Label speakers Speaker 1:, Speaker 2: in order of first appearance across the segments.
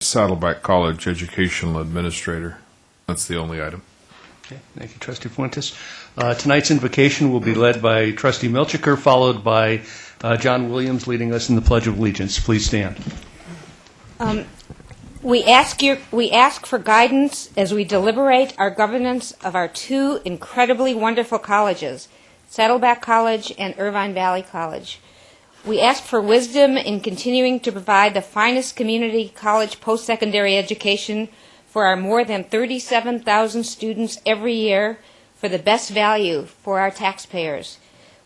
Speaker 1: Saddleback College Educational Administrator. That's the only item.
Speaker 2: Okay, thank you, Trustee Fuentes. Tonight's invocation will be led by Trustee Milchiker, followed by John Williams leading us in the Pledge of Allegiance. Please stand.
Speaker 3: We ask for guidance as we deliberate our governance of our two incredibly wonderful colleges, Saddleback College and Irvine Valley College. We ask for wisdom in continuing to provide the finest community college post-secondary education for our more than 37,000 students every year for the best value for our taxpayers.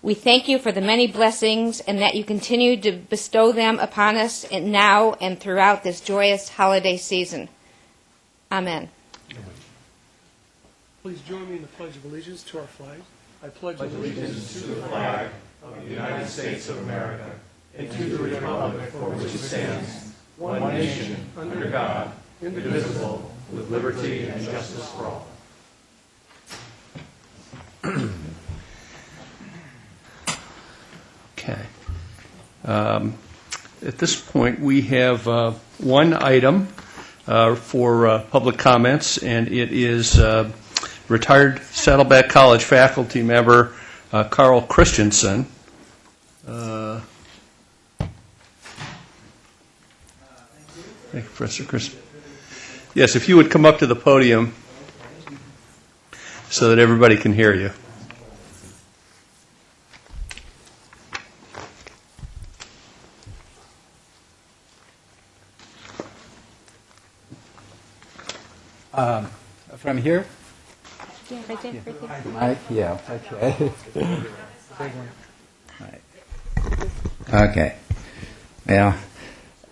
Speaker 3: We thank you for the many blessings and that you continue to bestow them upon us now and throughout this joyous holiday season. Amen.
Speaker 4: Please join me in the Pledge of Allegiance to our flag. I pledge
Speaker 5: allegiance to the flag of the United States of America and to the republic for which it stands, one nation, under God, indivisible, with liberty and justice for all.
Speaker 2: Okay. At this point, we have one item for public comments, and it is retired Saddleback College faculty member Carl Christensen. Thank you, Professor Christensen. Yes, if you would come up to the podium so that everybody can hear you.
Speaker 6: From here?
Speaker 3: Yeah, right there, right there.
Speaker 6: Mike? Yeah, okay. Okay. Well,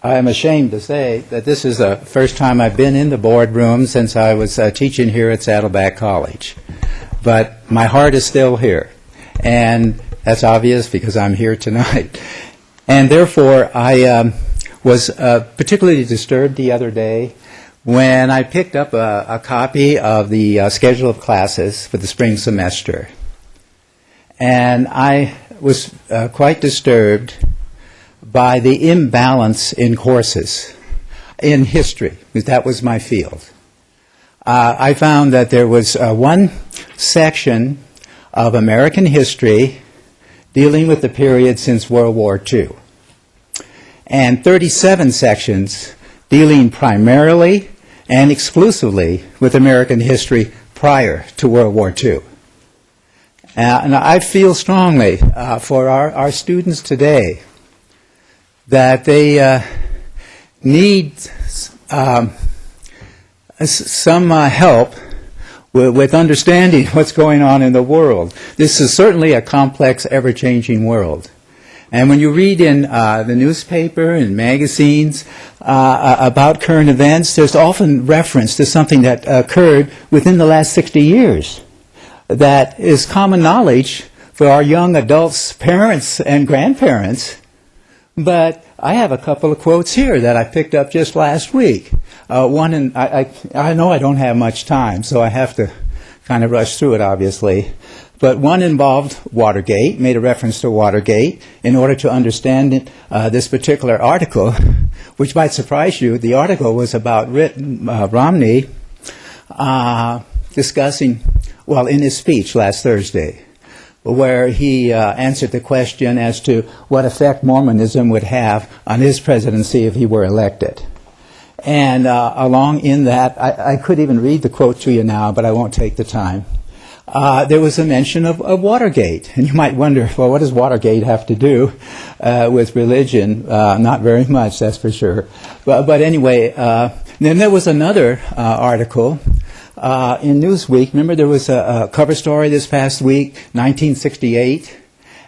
Speaker 6: I'm ashamed to say that this is the first time I've been in the boardroom since I was teaching here at Saddleback College. But my heart is still here. And that's obvious because I'm here tonight. And therefore, I was particularly disturbed the other day when I picked up a copy of the schedule of classes for the spring semester. And I was quite disturbed by the imbalance in courses in history, because that was my field. I found that there was one section of American history dealing with the period since World War II, and 37 sections dealing primarily and exclusively with American history prior to World War II. And I feel strongly for our students today that they need some help with understanding what's going on in the world. This is certainly a complex, ever-changing world. And when you read in the newspaper and magazines about current events, there's often reference to something that occurred within the last 60 years that is common knowledge for our young adults, parents, and grandparents. But I have a couple of quotes here that I picked up just last week. One, and I know I don't have much time, so I have to kind of rush through it, obviously. But one involved Watergate, made a reference to Watergate. In order to understand it, this particular article, which might surprise you, the article was about Romney discussing, well, in his speech last Thursday, where he answered the question as to what effect Mormonism would have on his presidency if he were elected. And along in that, I could even read the quote to you now, but I won't take the time. There was a mention of Watergate. And you might wonder, well, what does Watergate have to do with religion? Not very much, that's for sure. But anyway, then there was another article in Newsweek. Remember there was a cover story this past week, 1968,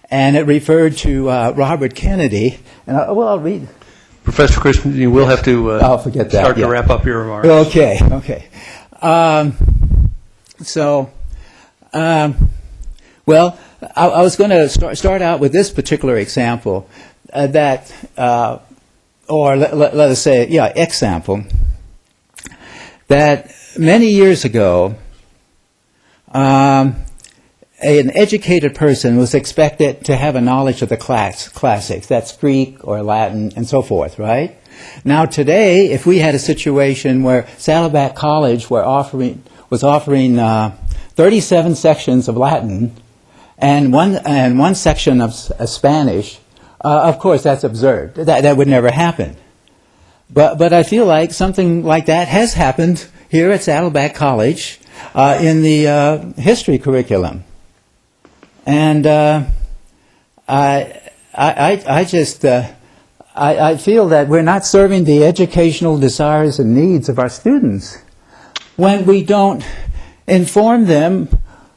Speaker 6: and it referred to Robert Kennedy. And I'll read.
Speaker 2: Professor Christensen, you will have to
Speaker 6: I'll forget that,
Speaker 2: start
Speaker 6: yeah.
Speaker 2: to wrap up your remarks.
Speaker 6: Okay. Well, I was going to start out with this particular example or let us say, example, that many years ago, an educated person was expected to have a knowledge of the classics. That's Greek or Latin and so forth, right? Now today, if we had a situation where Saddleback College was offering 37 sections of Latin and one section of Spanish, of course that's absurd. That would never happen. But I feel like something like that has happened here at Saddleback College in the history curriculum. And I feel that we're not serving the educational desires and needs of our students when we don't inform them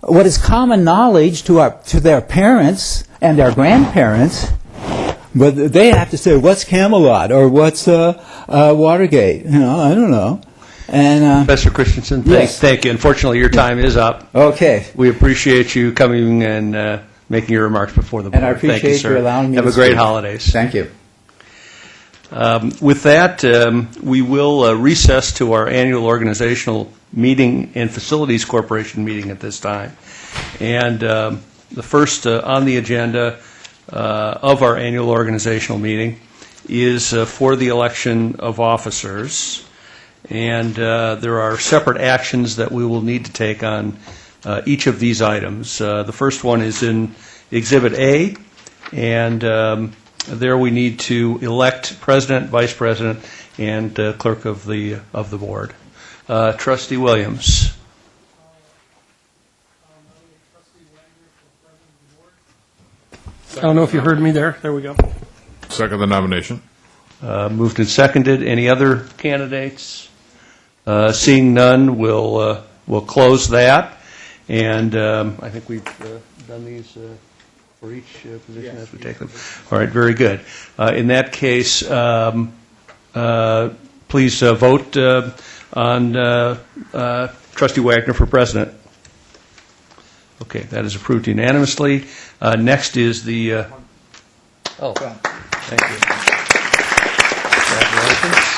Speaker 6: what is common knowledge to their parents and their grandparents. But they have to say, what's Camelot or what's Watergate? I don't know. And
Speaker 2: Professor Christensen,
Speaker 6: yes.
Speaker 2: thank you. Unfortunately, your time is up.
Speaker 6: Okay.
Speaker 2: We appreciate you coming and making your remarks before the board.
Speaker 6: And I
Speaker 2: Thank you,
Speaker 6: appreciate
Speaker 2: sir.
Speaker 6: you allowing me
Speaker 2: Have
Speaker 6: to
Speaker 2: a great
Speaker 6: speak.
Speaker 2: holidays.
Speaker 6: Thank you.
Speaker 2: With that, we will recess to our annual organizational meeting and Facilities Corporation meeting at this time. And the first on the agenda of our annual organizational meeting is for the election of officers. And there are separate actions that we will need to take on each of these items. The first one is in Exhibit A, and there we need to elect president, vice president, and clerk of the board. Trustee Williams.
Speaker 4: I don't know if you heard me there. There we go.
Speaker 1: Second the nomination.
Speaker 2: Moved and seconded. Any other candidates? Seeing none, we'll close that. And I think we've done these for each position as we take them. All right, very good. In that case, please vote on Trustee Wagner for president. Okay, that is approved unanimously. Next is the... thank you. Congratulations.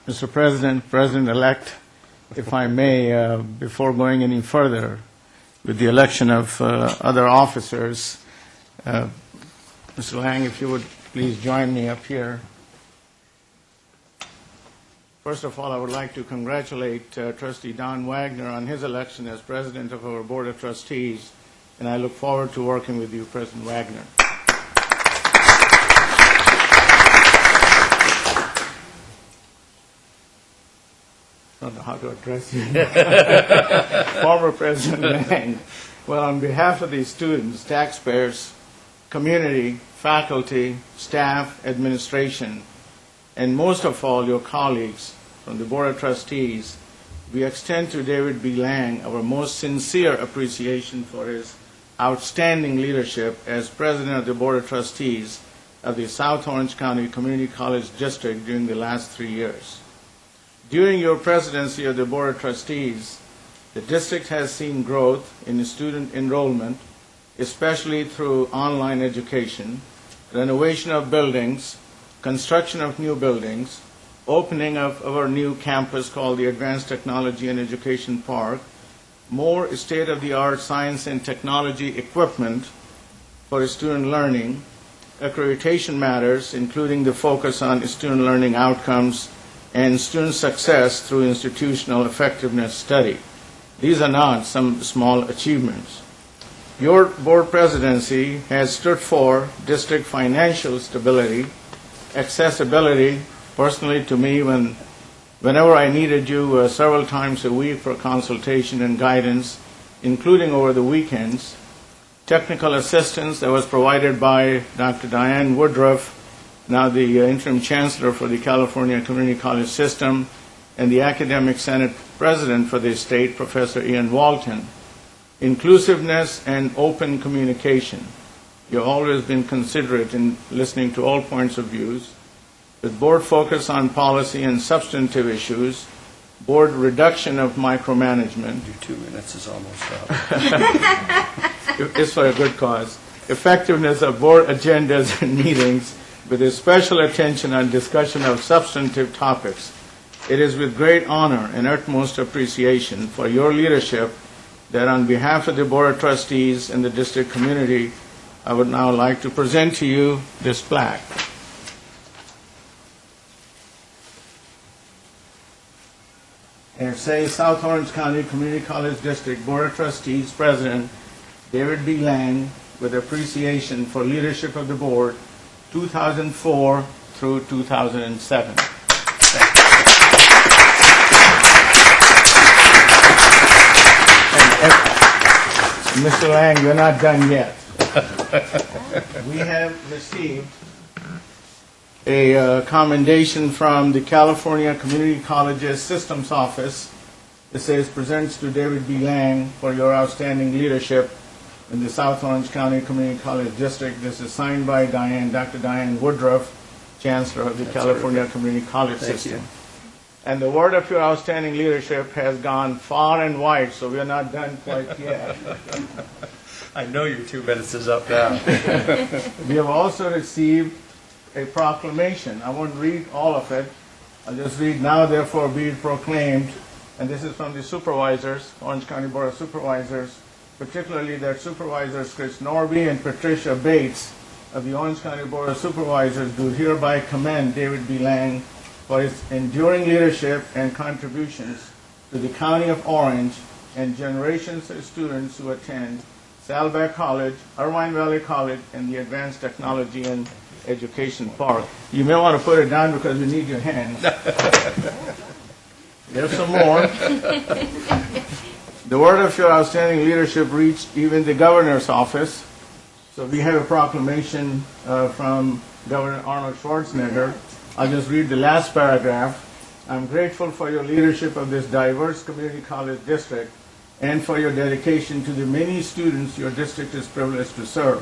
Speaker 7: Mr. President, President-elect, if I may, before going any further with the election of other officers, Mr. Lang, if you would please join me up here. First of all, I would like to congratulate Trustee Don Wagner on his election as President of our Board of Trustees, and I look forward to working with you, President Wagner. I don't know how to address you. Former President Lang. Well, on behalf of the students, taxpayers, community, faculty, staff, administration, and most of all your colleagues from the Board of Trustees, we extend to David B. Lang our most sincere appreciation for his outstanding leadership as President of the Board of Trustees of the South Orange County Community College District during the last 3 years. During your presidency of the Board of Trustees, the district has seen growth in student enrollment, especially through online education, renovation of buildings, construction of new buildings, opening of our new campus called the Advanced Technology and Education Park, more state-of-the-art science and technology equipment for student learning, accreditation matters, including the focus on student learning outcomes and student success through institutional effectiveness study. These are not some small achievements. Your board presidency has stood for district financial stability, accessibility, personally to me whenever I needed you several times a week for consultation and guidance, including over the weekends, technical assistance that was provided by Dr. Diane Woodruff, now the interim chancellor for the California Community College System, and the academic senate president for the state, Professor Ian Walton. Inclusiveness and open communication. You've always been considerate in listening to all points of views. With board focus on policy and substantive issues, board reduction of micromanagement.
Speaker 2: Your 2 minutes is almost up.
Speaker 7: It's for a good cause. Effectiveness of board agendas and meetings with a special attention on discussion of substantive topics. It is with great honor and utmost appreciation for your leadership that on behalf of the Board of Trustees and the district community, I would now like to present to you this plaque. And it says South Orange County Community College District Board of Trustees President David B. Lang with appreciation for leadership of the board 2004 through 2007. Mr. Lang, you're not done yet. We have received a commendation from the California Community Colleges Systems Office. It says, presents to David B. Lang for your outstanding leadership in the South Orange County Community College District. This is signed by Dr. Diane Woodruff, Chancellor of the California Community College System. And the word of your outstanding leadership has gone far and wide, so we are not done quite yet.
Speaker 2: I know your 2 minutes is up now.
Speaker 7: We have also received a proclamation. I won't read all of it. I'll just read, now therefore be it proclaimed, and this is from the supervisors, Orange County Board of Supervisors, particularly their supervisors Chris Norby and Patricia Bates of the Orange County Board of Supervisors do hereby commend David B. Lang for his enduring leadership and contributions to the County of Orange and generations of students who attend Saddleback College, Irvine Valley College, and the Advanced Technology and Education Park. You may want to put it down because we need your hands. There's some more. The word of your outstanding leadership reached even the governor's office. So we have a proclamation from Governor Arnold Schwarzenegger. I'll just read the last paragraph. I'm grateful for your leadership of this diverse community college district and for your dedication to the many students your district is privileged to serve.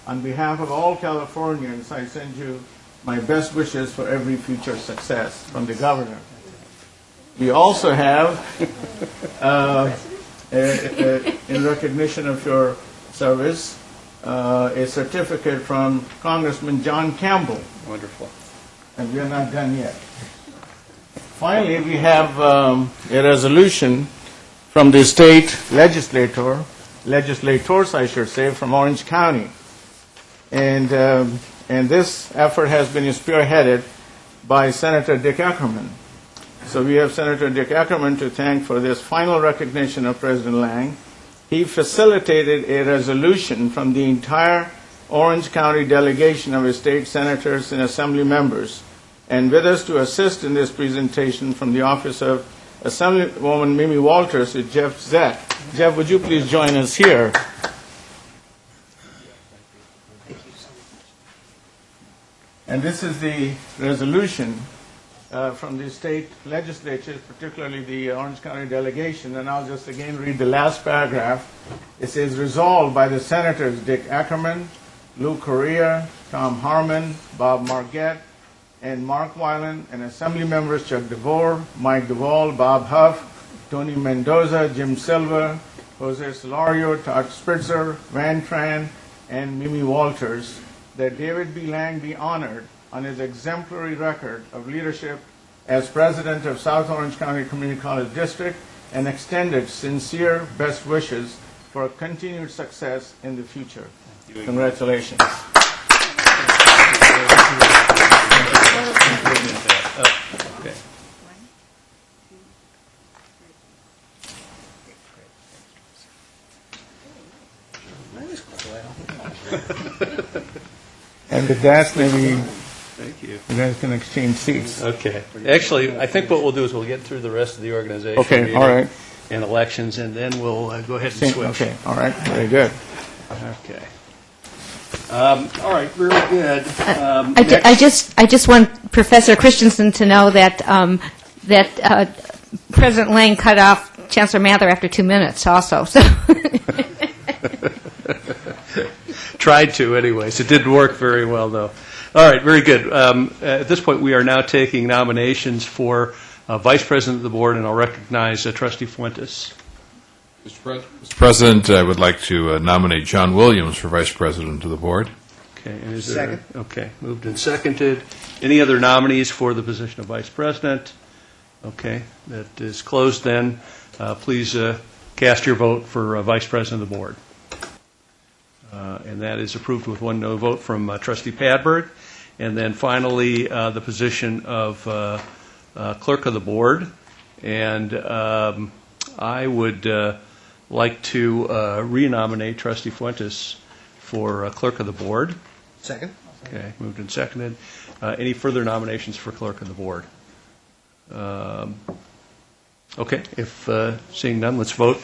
Speaker 7: On behalf of all Californians, I send you my best wishes for every future success from the governor. We also have, in recognition of your service, a certificate from Congressman John Campbell.
Speaker 2: Wonderful.
Speaker 7: And we are not done yet. Finally, we have a resolution from the state legislators, I should say, from Orange County. And this effort has been spearheaded by Senator Dick Ackerman. So we have Senator Dick Ackerman to thank for this final recognition of President Lang. He facilitated a resolution from the entire Orange County delegation of his state senators and assembly members. And with us to assist in this presentation from the office of Assemblywoman Mimi Walters is Jeff Zek. Jeff, would you please join us here? And this is the resolution from the state legislatures, particularly the Orange County delegation. And I'll just again read the last paragraph. It says, resolved by the senators Dick Ackerman, Lou Correa, Tom Harmon, Bob Margette, and Mark Weiland, and assembly members Chuck DeVore, Mike Duvall, Bob Huff, Tony Mendoza, Jim Silva, Jose Solario, Todd Spritzer, Van Tran, and Mimi Walters, that David B. Lang be honored on his exemplary record of leadership as president of South Orange County Community College District and extended sincere best wishes for continued success in the future. Congratulations.
Speaker 2: Okay.
Speaker 7: And with that, maybe
Speaker 2: Thank you.
Speaker 7: you guys can exchange seats.
Speaker 2: Okay. Actually, I think what we'll do is we'll get through the rest of the organization.
Speaker 7: Okay,
Speaker 2: meeting
Speaker 7: all right.
Speaker 2: And elections, and then we'll go ahead and switch.
Speaker 7: Okay, all right, very good.
Speaker 2: Okay. All right, very good.
Speaker 3: I just want Professor Christensen to know that President Lang cut off Chancellor Mather after 2 minutes also. So.
Speaker 2: Tried to, anyways. It didn't work very well, though. All right, very good. At this point, we are now taking nominations for Vice President of the Board, and I'll recognize Trustee Fuentes.
Speaker 1: Mr. President, I would like to nominate John Williams for Vice President of the Board.
Speaker 2: Okay, and is there? Second. Okay, moved and seconded. Any other nominees for the position of Vice President? Okay, that is closed then. Please cast your vote for Vice President of the Board. And that is approved with 1 no vote from Trustee Padberg. And then finally, the position of Clerk of the Board. And I would like to renominate Trustee Fuentes for Clerk of the Board.
Speaker 5: Second.
Speaker 2: Okay, moved and seconded. Any further nominations for Clerk of the Board? Okay, if seeing none, let's vote.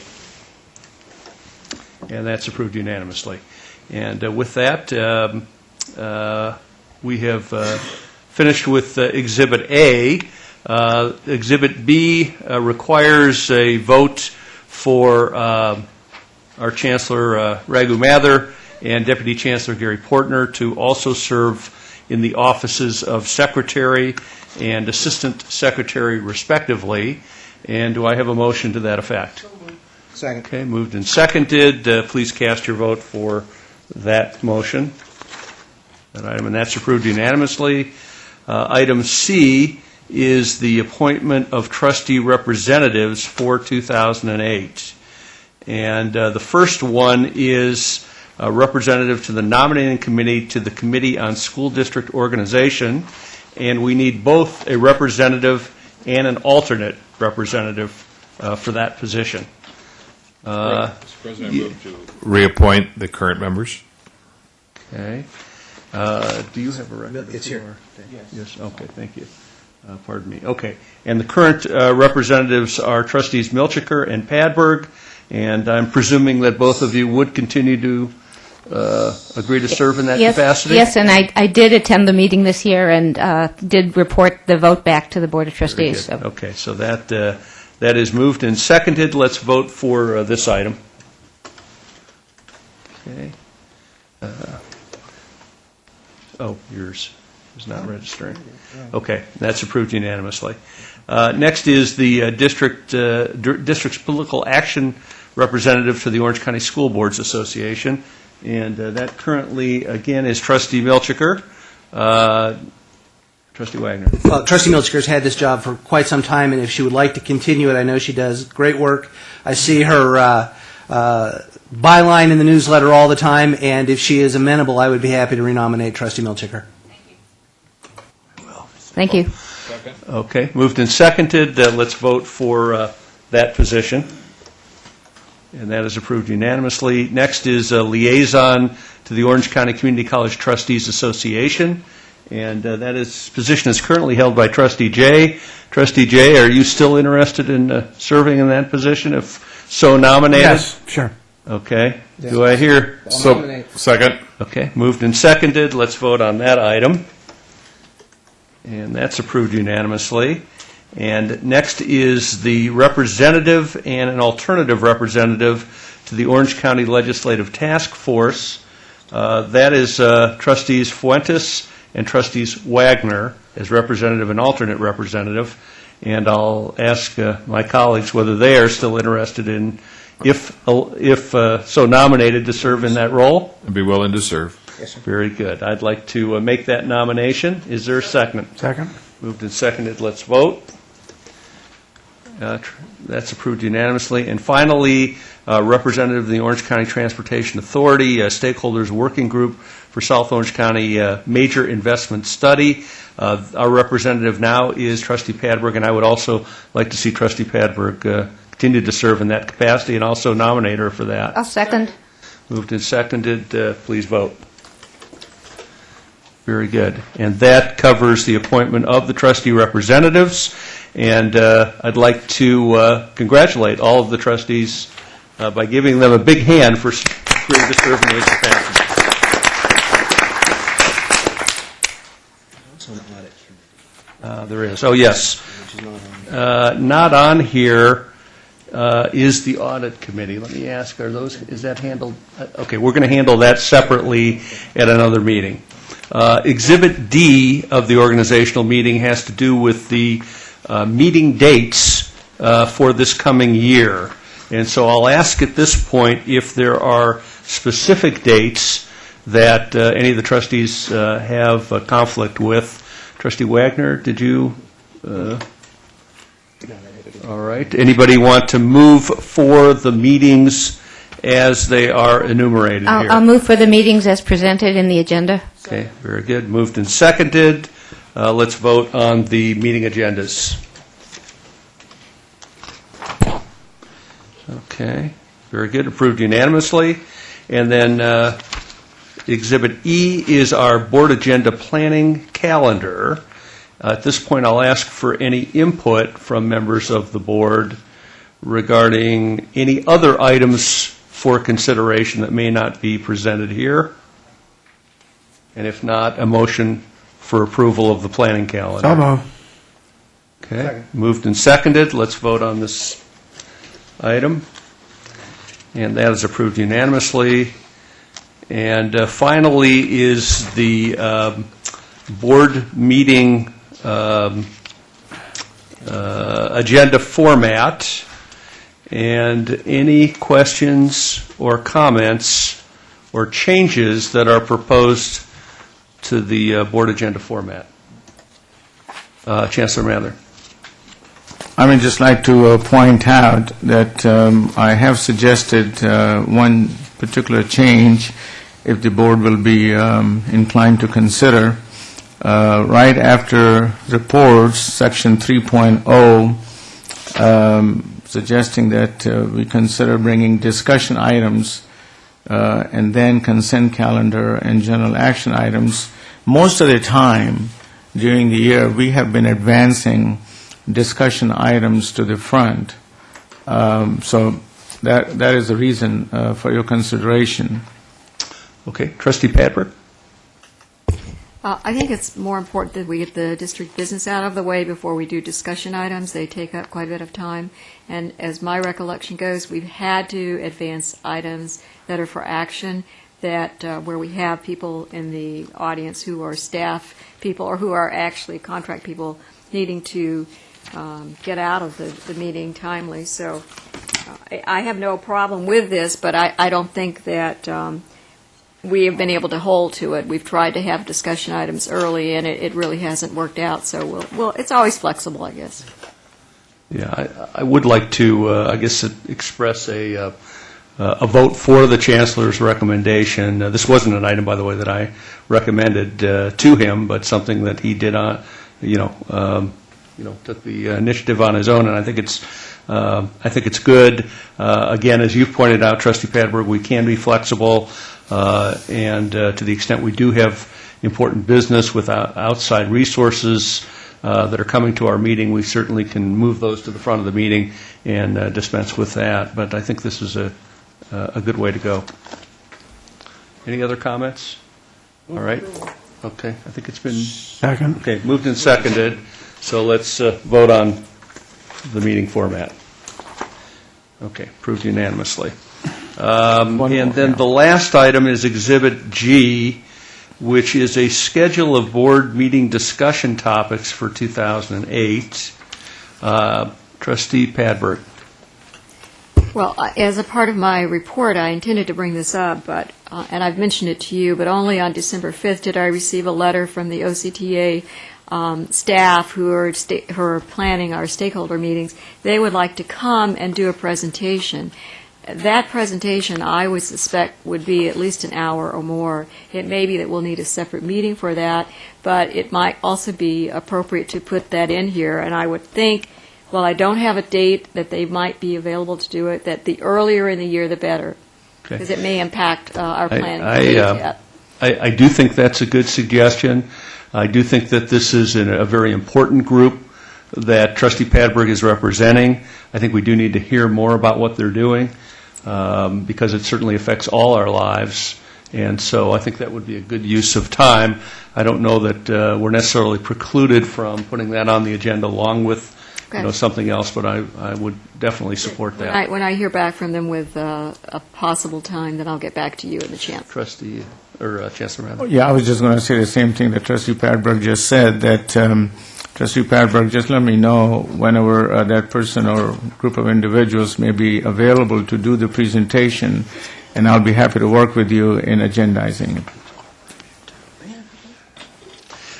Speaker 2: And that's approved unanimously. And with that, we have finished with Exhibit A. Exhibit B requires a vote for our Chancellor Raghu Mather and Deputy Chancellor Gary Portner to also serve in the offices of Secretary and Assistant Secretary respectively. And do I have a motion to that effect?
Speaker 5: Second.
Speaker 2: Okay, moved and seconded. Please cast your vote for that motion. That item, and that's approved unanimously. Item C is the appointment of trustee representatives for 2008. And the first one is a representative to the nominating committee to the Committee on School District Organization. And we need both a representative and an alternate representative for that position.
Speaker 1: Mr. President, I move to reappoint the current members.
Speaker 2: Okay. Do you have a record?
Speaker 5: It's here.
Speaker 2: Yes, okay, thank you. Pardon me. Okay. And the current representatives are Trustees Milchiker and Padberg, and I'm presuming that both of you would continue to agree to serve in that capacity?
Speaker 3: Yes, and I did attend the meeting this year and did report the vote back to the Board of Trustees.
Speaker 2: Very good. Okay, so that is moved and seconded. Let's vote for this item. Okay. Yours is not registering. Okay, that's approved unanimously. Next is the district's political action representative to the Orange County School Boards Association, and that currently, again, is Trustee Milchiker. Trustee Wagner.
Speaker 8: Well, Trustee Milchiker's had this job for quite some time, and if she would like to continue it, I know she does great work. I see her byline in the newsletter all the time, and if she is amenable, I would be happy to renominate Trustee Milchiker.
Speaker 3: Thank you.
Speaker 1: Second.
Speaker 2: Okay, moved and seconded. Let's vote for that position. And that is approved unanimously. Next is a liaison to the Orange County Community College Trustees Association. And that position is currently held by Trustee Jay. Trustee Jay, are you still interested in serving in that position, if so nominated?
Speaker 4: Yes, sure.
Speaker 2: Okay. Do I hear?
Speaker 1: So, second.
Speaker 2: Okay, moved and seconded. Let's vote on that item. And that's approved unanimously. And next is the representative and an alternative representative to the Orange County Legislative Task Force. That is Trustees Fuentes and Trustees Wagner as representative and alternate representative. And I'll ask my colleagues whether they are still interested in, if so nominated, to serve in that role.
Speaker 1: I'd be willing to serve.
Speaker 5: Yes, sir.
Speaker 2: Very good. I'd like to make that nomination. Is there a second?
Speaker 4: Second?
Speaker 2: Moved and seconded. Let's vote. That's approved unanimously. And finally, representative of the Orange County Transportation Authority, stakeholders working group for South Orange County major investment study. Our representative now is Trustee Padberg, and I would also like to see Trustee Padberg continue to serve in that capacity and also nominate her for that.
Speaker 3: I'll second.
Speaker 2: Moved and seconded. Please vote. Very good. And that covers the appointment of the trustee representatives. And I'd like to congratulate all of the trustees by giving them a big hand for agreeing to serve in those capacities. There is. Oh, yes. Not on here is the audit committee. Let me ask, is that handled? Okay, we're going to handle that separately at another meeting. Exhibit D of the organizational meeting has to do with the meeting dates for this coming year. And so I'll ask at this point if there are specific dates that any of the trustees have a conflict with. Trustee Wagner, did you? All right. Anybody want to move for the meetings as they are enumerated here.
Speaker 3: I'll move for the meetings as presented in the agenda.
Speaker 2: Okay, very good. Moved and seconded. Let's vote on the meeting agendas. Okay, very good. Approved unanimously. And then Exhibit E is our board agenda planning calendar. At this point, I'll ask for any input from members of the board regarding any other items for consideration that may not be presented here. And if not, a motion for approval of the planning calendar.
Speaker 4: So moved.
Speaker 2: Okay, moved and seconded. Let's vote on this item. And that is approved unanimously. And finally is the board meeting agenda format. And any questions or comments or changes that are proposed to the board agenda format? Chancellor Mather.
Speaker 7: I would just like to point out that I have suggested one particular change, if the board will be inclined to consider. Right after reports, section 3.0, suggesting that we consider bringing discussion items and then consent calendar and general action items. Most of the time during the year, we have been advancing discussion items to the front. So that is the reason for your consideration.
Speaker 2: Okay, Trustee Padberg.
Speaker 9: I think it's more important that we get the district business out of the way before we do discussion items. They take up quite a bit of time. And as my recollection goes, we've had to advance items that are for action, that where we have people in the audience who are staff people or who are actually contract people needing to get out of the meeting timely. So I have no problem with this, but I don't think that we have been able to hold to it. We've tried to have discussion items early, and it really hasn't worked out. So we'll it's always flexible, I guess.
Speaker 2: Yeah, I would like to, I guess, express a vote for the Chancellor's recommendation. This wasn't an item, by the way, that I recommended to him, but something that he did on, took the initiative on his own, and I think it's good. Again, as you've pointed out, Trustee Padberg, we can be flexible, and to the extent we do have important business with outside resources that are coming to our meeting, we certainly can move those to the front of the meeting and dispense with that. But I think this is a good way to go. Any other comments? All right. Okay. I think it's been
Speaker 4: Second.
Speaker 2: okay. Moved and seconded. So let's vote on the meeting format. Okay. Approved unanimously. And then the last item is Exhibit G, which is a schedule of board meeting discussion topics for 2008. Trustee Padberg.
Speaker 9: Well, as a part of my report, I intended to bring this up, but and I've mentioned it to you, but only on December 5th did I receive a letter from the OCTA staff who are planning our stakeholder meetings. They would like to come and do a presentation. That presentation, I would suspect, would be at least an hour or more. It may be that we'll need a separate meeting for that, but it might also be appropriate to put that in here. And I would think, well, I don't have a date that they might be available to do it, that the earlier in the year, the better, because it may impact our planning.
Speaker 2: I do think that's a good suggestion. I do think that this is a very important group that Trustee Padberg is representing. I think we do need to hear more about what they're doing because it certainly affects all our lives. And so I think that would be a good use of time. I don't know that we're necessarily precluded from putting that on the agenda along with something else, but I would definitely support that.
Speaker 9: When I hear back from them with a possible time, then I'll get back to you and the Chancellor.
Speaker 2: Trustee or Chancellor Mather.
Speaker 7: Yeah, I was just going to say the same thing that Trustee Padberg just said, that Trustee Padberg, just let me know whenever that person or group of individuals may be available to do the presentation, and I'll be happy to work with you in agendizing it.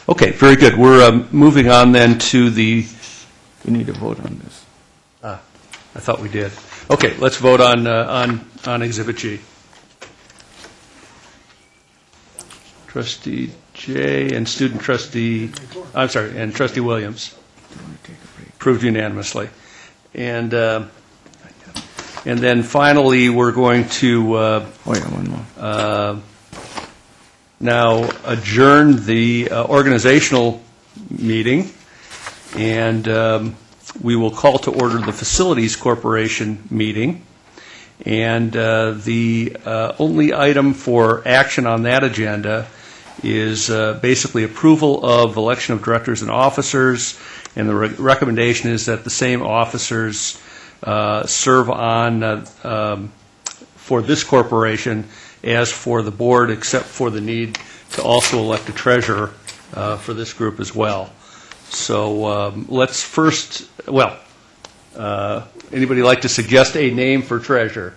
Speaker 2: Okay, very good. We're moving on then to the...
Speaker 7: We need a vote on this.
Speaker 2: I thought we did. Okay, let's vote on Exhibit G. Trustee Jay and student trustee, I'm sorry, and Trustee Williams. Approved unanimously. And then finally, we're going to
Speaker 7: one more.
Speaker 2: now adjourn the organizational meeting, and we will call to order the Facilities Corporation meeting. And the only item for action on that agenda is basically approval of election of directors and officers, and the recommendation is that the same officers serve on for this corporation as for the board, except for the need to also elect a treasurer for this group as well. So let's first, anybody like to suggest a name for treasurer?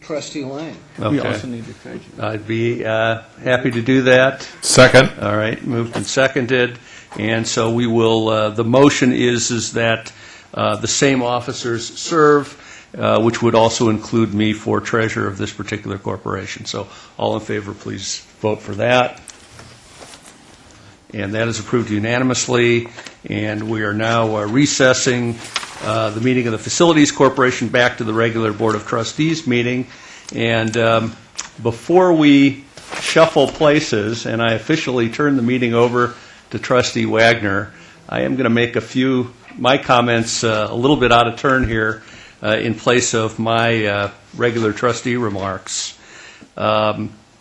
Speaker 8: Trustee Lang.
Speaker 7: We
Speaker 2: Okay.
Speaker 7: also need the treasurer.
Speaker 2: I'd be happy to do that.
Speaker 1: Second.
Speaker 2: All right, moved and seconded. And so we will, the motion is that the same officers serve, which would also include me for treasurer of this particular corporation. So all in favor, please vote for that. And that is approved unanimously. And we are now recessing the meeting of the Facilities Corporation back to the regular Board of Trustees meeting. And before we shuffle places and I officially turn the meeting over to Trustee Wagner, I am going to make my comments a little bit out of turn here in place of my regular trustee remarks.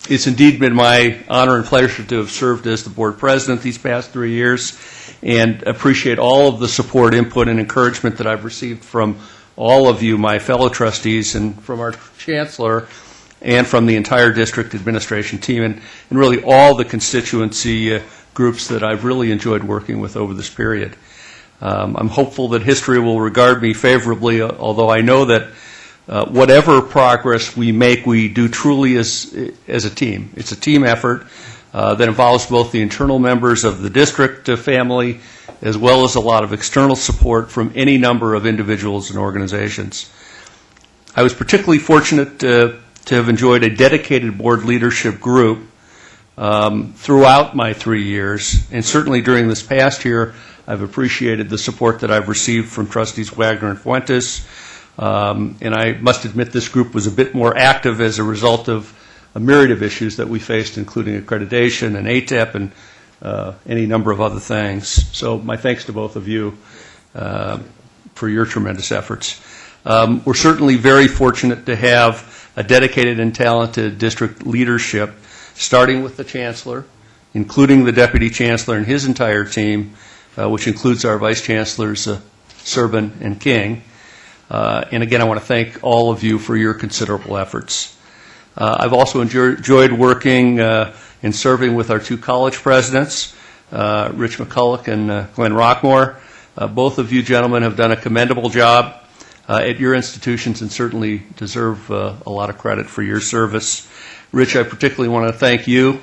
Speaker 2: It's indeed been my honor and pleasure to have served as the board president these past 3 years, and appreciate all of the support, input, and encouragement that I've received from all of you, my fellow trustees, and from our Chancellor, and from the entire district administration team, and really all the constituency groups that I've really enjoyed working with over this period. I'm hopeful that history will regard me favorably, although I know that whatever progress we make, we do truly as a team. It's a team effort that involves both the internal members of the district family as well as a lot of external support from any number of individuals and organizations. I was particularly fortunate to have enjoyed a dedicated board leadership group throughout my 3 years, and certainly during this past year, I've appreciated the support that I've received from Trustees Wagner and Fuentes. And I must admit this group was a bit more active as a result of a myriad of issues that we faced, including accreditation and ATEP and any number of other things. So my thanks to both of you for your tremendous efforts. We're certainly very fortunate to have a dedicated and talented district leadership, starting with the Chancellor, including the Deputy Chancellor and his entire team, which includes our Vice Chancellors, Serban and King. And again, I want to thank all of you for your considerable efforts. I've also enjoyed working and serving with our two college presidents, Rich McCulloch and Glenn Rockmore. Both of you gentlemen have done a commendable job at your institutions and certainly deserve a lot of credit for your service. Rich, I particularly want to thank you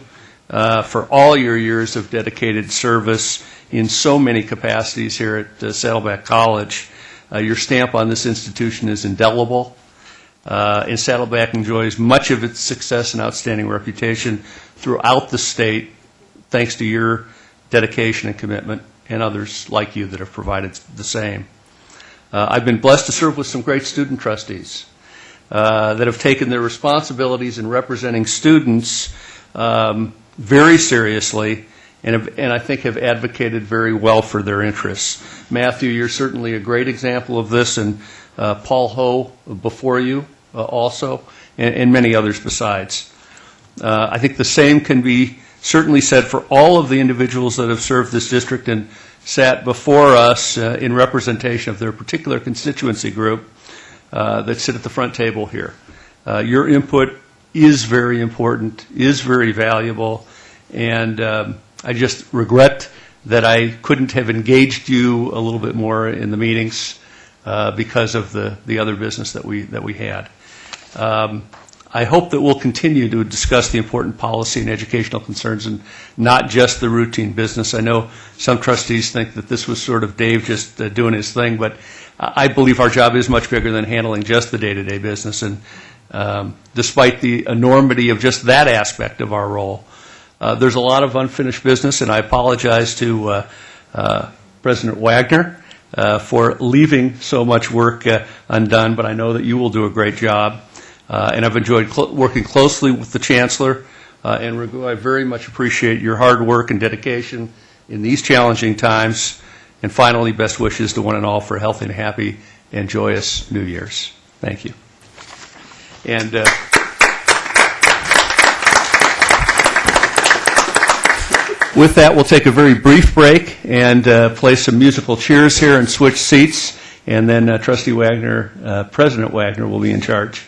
Speaker 2: for all your years of dedicated service in so many capacities here at Saddleback College. Your stamp on this institution is indelible, and Saddleback enjoys much of its success and outstanding reputation throughout the state, thanks to your dedication and commitment, and others like you that have provided the same. I've been blessed to serve with some great student trustees that have taken their responsibilities in representing students very seriously, and I think have advocated very well for their interests. Matthew, you're certainly a great example of this, and Paul Ho before you also, and many others besides. I think the same can be certainly said for all of the individuals that have served this district and sat before us in representation of their particular constituency group that sit at the front table here. Your input is very important, is very valuable, and I just regret that I couldn't have engaged you a little bit more in the meetings because of the other business that we had. I hope that we'll continue to discuss the important policy and educational concerns and not just the routine business. I know some trustees think that this was sort of Dave just doing his thing, but I believe our job is much bigger than handling just the day-to-day business. And despite the enormity of just that aspect of our role, there's a lot of unfinished business, and I apologize to President Wagner for leaving so much work undone, but I know that you will do a great job. And I've enjoyed working closely with the Chancellor, and Raghu, I very much appreciate your hard work and dedication in these challenging times. And finally, best wishes to one and all for a healthy and happy and joyous New Year's. Thank you. And with that, we'll take a very brief break and play some musical chairs here and switch seats. And then Trustee Wagner, President Wagner, will be in charge.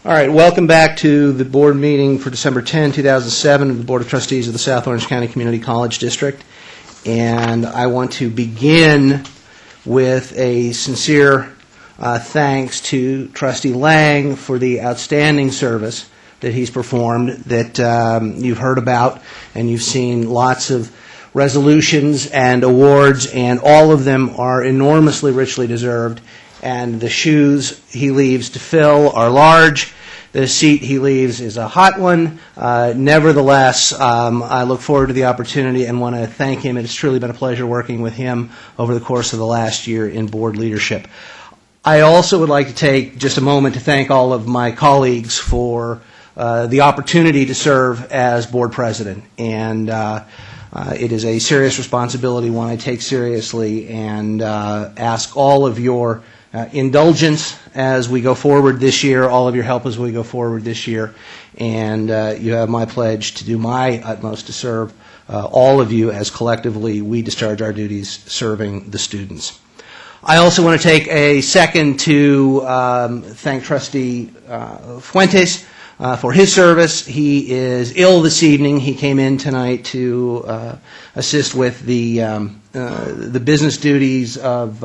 Speaker 8: All right, welcome back to the board meeting for December 10, 2007, of the Board of Trustees of the South Orange County Community College District. And I want to begin with a sincere thanks to Trustee Lang for the outstanding service that he's performed, that you've heard about, and you've seen lots of resolutions and awards, and all of them are enormously richly deserved. And the shoes he leaves to fill are large. The seat he leaves is a hot one. Nevertheless, I look forward to the opportunity and want to thank him. It's truly been a pleasure working with him over the course of the last year in board leadership. I also would like to take just a moment to thank all of my colleagues for the opportunity to serve as board president. And it is a serious responsibility, one I take seriously, and ask all of your indulgence as we go forward this year, all of your help as we go forward this year, and you have my pledge to do my utmost to serve all of you as collectively we discharge our duties serving the students. I also want to take a second to thank Trustee Fuentes for his service. He is ill this evening. He came in tonight to assist with the business duties of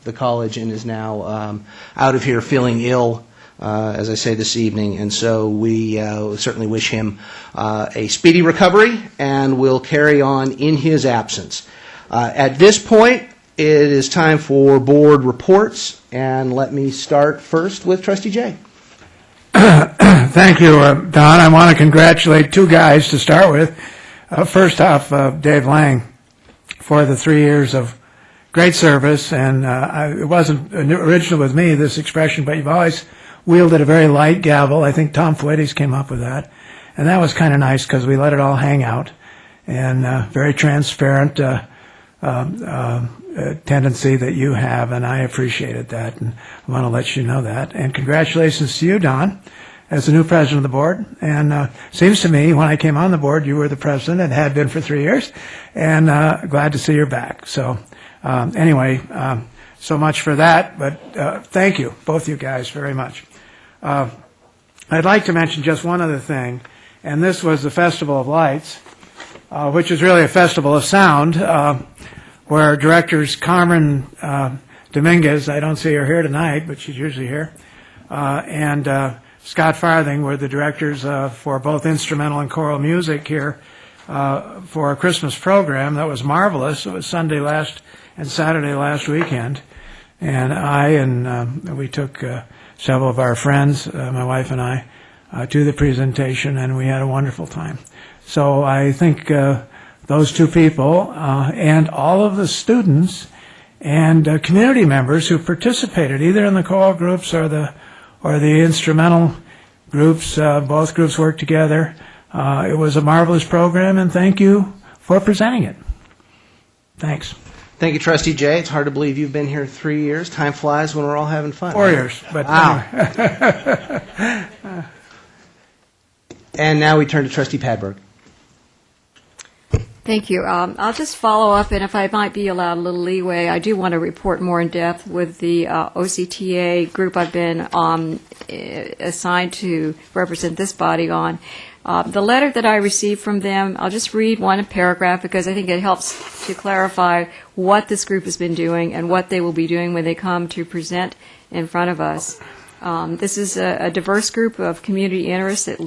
Speaker 8: the college and is now out of here feeling ill, as I say, this evening. And so we certainly wish him a speedy recovery, and will carry on in his absence. At this point, it is time for board reports, and let me start first with Trustee Jay.
Speaker 10: Thank you, Don. I want to congratulate two guys to start with. First off, Dave Lang for the 3 years of great service, and it wasn't original with me, this expression, but you've always wielded a very light gavel. I think Tom Fuentes came up with that, and that was kind of nice because we let it all hang out, and very transparent tendency that you have, and I appreciated that, and I want to let you know that. And congratulations to you, Don, as the new president of the board. And seems to me, when I came on the board, you were the president and had been for 3 years, and glad to see you're back. So anyway, so much for that, but thank you, both you guys, very much. I'd like to mention just one other thing, and this was the Festival of Lights, which is really a festival of sound, where directors Carmen Dominguez, I don't see her here tonight, but she's usually here, and Scott Farthing were the directors for both instrumental and choral music here for a Christmas program that was marvelous. It was Sunday last and Saturday last weekend, and we took several of our friends, my wife and I, to the presentation, and we had a wonderful time. So I think those two people and all of the students and community members who participated, either in the choral groups or the instrumental groups, both groups worked together. It was a marvelous program, and thank you for presenting it. Thanks.
Speaker 8: Thank you, Trustee Jay. It's hard to believe you've been here 3 years. Time flies when we're all having fun.
Speaker 10: 4 years. But
Speaker 8: wow. And now we turn to Trustee Padberg.
Speaker 9: Thank you. I'll just follow up, and if I might be allowed a little leeway, I do want to report more in depth with the OCTA group I've been assigned to represent this body on. The letter that I received from them, I'll just read one paragraph because I think it helps to clarify what this group has been doing and what they will be doing when they come to present in front of us. This is a diverse group of community interests that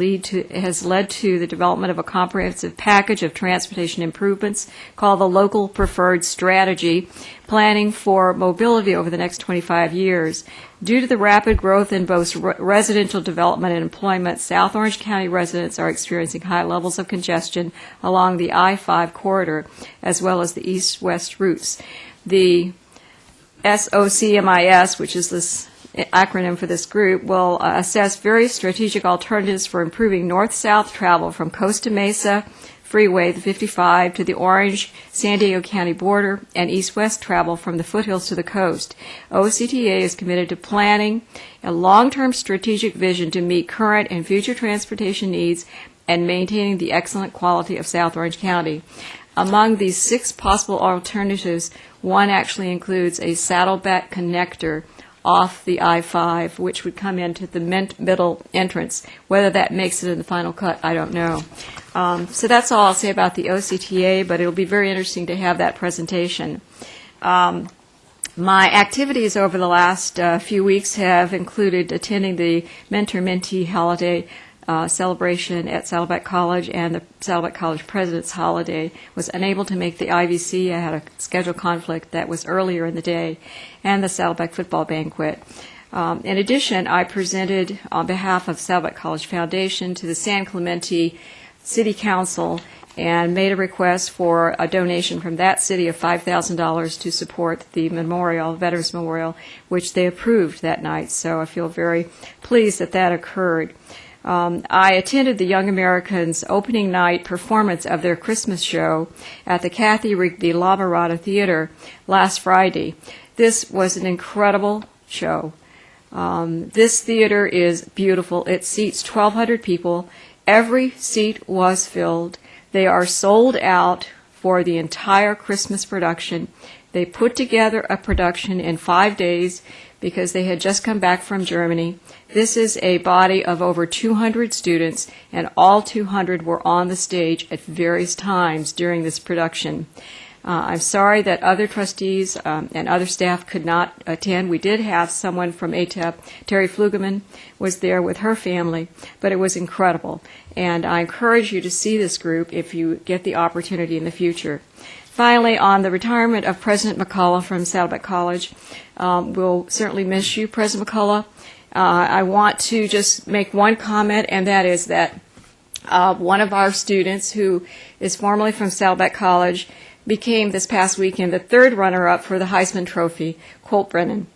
Speaker 9: has led to the development of a comprehensive package of transportation improvements called the Local Preferred Strategy, planning for mobility over the next 25 years. Due to the rapid growth in both residential development and employment, South Orange County residents are experiencing high levels of congestion along the I-5 corridor, as well as the east-west routes. The SOCCCD, which is this acronym for this group, will assess various strategic alternatives for improving north-south travel from Costa Mesa Freeway, the 55, to the Orange-San Diego County border, and east-west travel from the foothills to the coast. OCTA is committed to planning a long-term strategic vision to meet current and future transportation needs and maintaining the excellent quality of South Orange County. Among these 6 possible alternatives, one actually includes a Saddleback connector off the I-5, which would come into the middle entrance. Whether that makes it in the final cut, I don't know. So that's all I'll say about the OCTA, but it'll be very interesting to have that presentation. My activities over the last few weeks have included attending the Mentor-Mentee holiday celebration at Saddleback College, and the Saddleback College President's Holiday. Was unable to make the IVC. I had a schedule conflict that was earlier in the day, and the Saddleback Football Banquet. In addition, I presented on behalf of Saddleback College Foundation to the San Clemente City Council and made a request for a donation from that city of $5,000 to support the memorial, Veterans Memorial, which they approved that night. So I feel very pleased that that occurred. I attended the Young Americans opening night performance of their Christmas show at the Kathy Rigby La Mirada Theater last Friday. This was an incredible show. This theater is beautiful. It seats 1,200 people. Every seat was filled. They are sold out for the entire Christmas production. They put together a production in 5 days because they had just come back from Germany. This is a body of over 200 students, and all 200 were on the stage at various times during this production. I'm sorry that other trustees and other staff could not attend. We did have someone from ATEP, Terry Flugerman, was there with her family, but it was incredible. And I encourage you to see this group if you get the opportunity in the future. Finally, on the retirement of President McCullough from Saddleback College, we'll certainly miss you, President McCullough. I want to just make one comment, and that is that one of our students, who is formerly from Saddleback College, became this past weekend the third runner-up for the Heisman Trophy, Colt Brennan.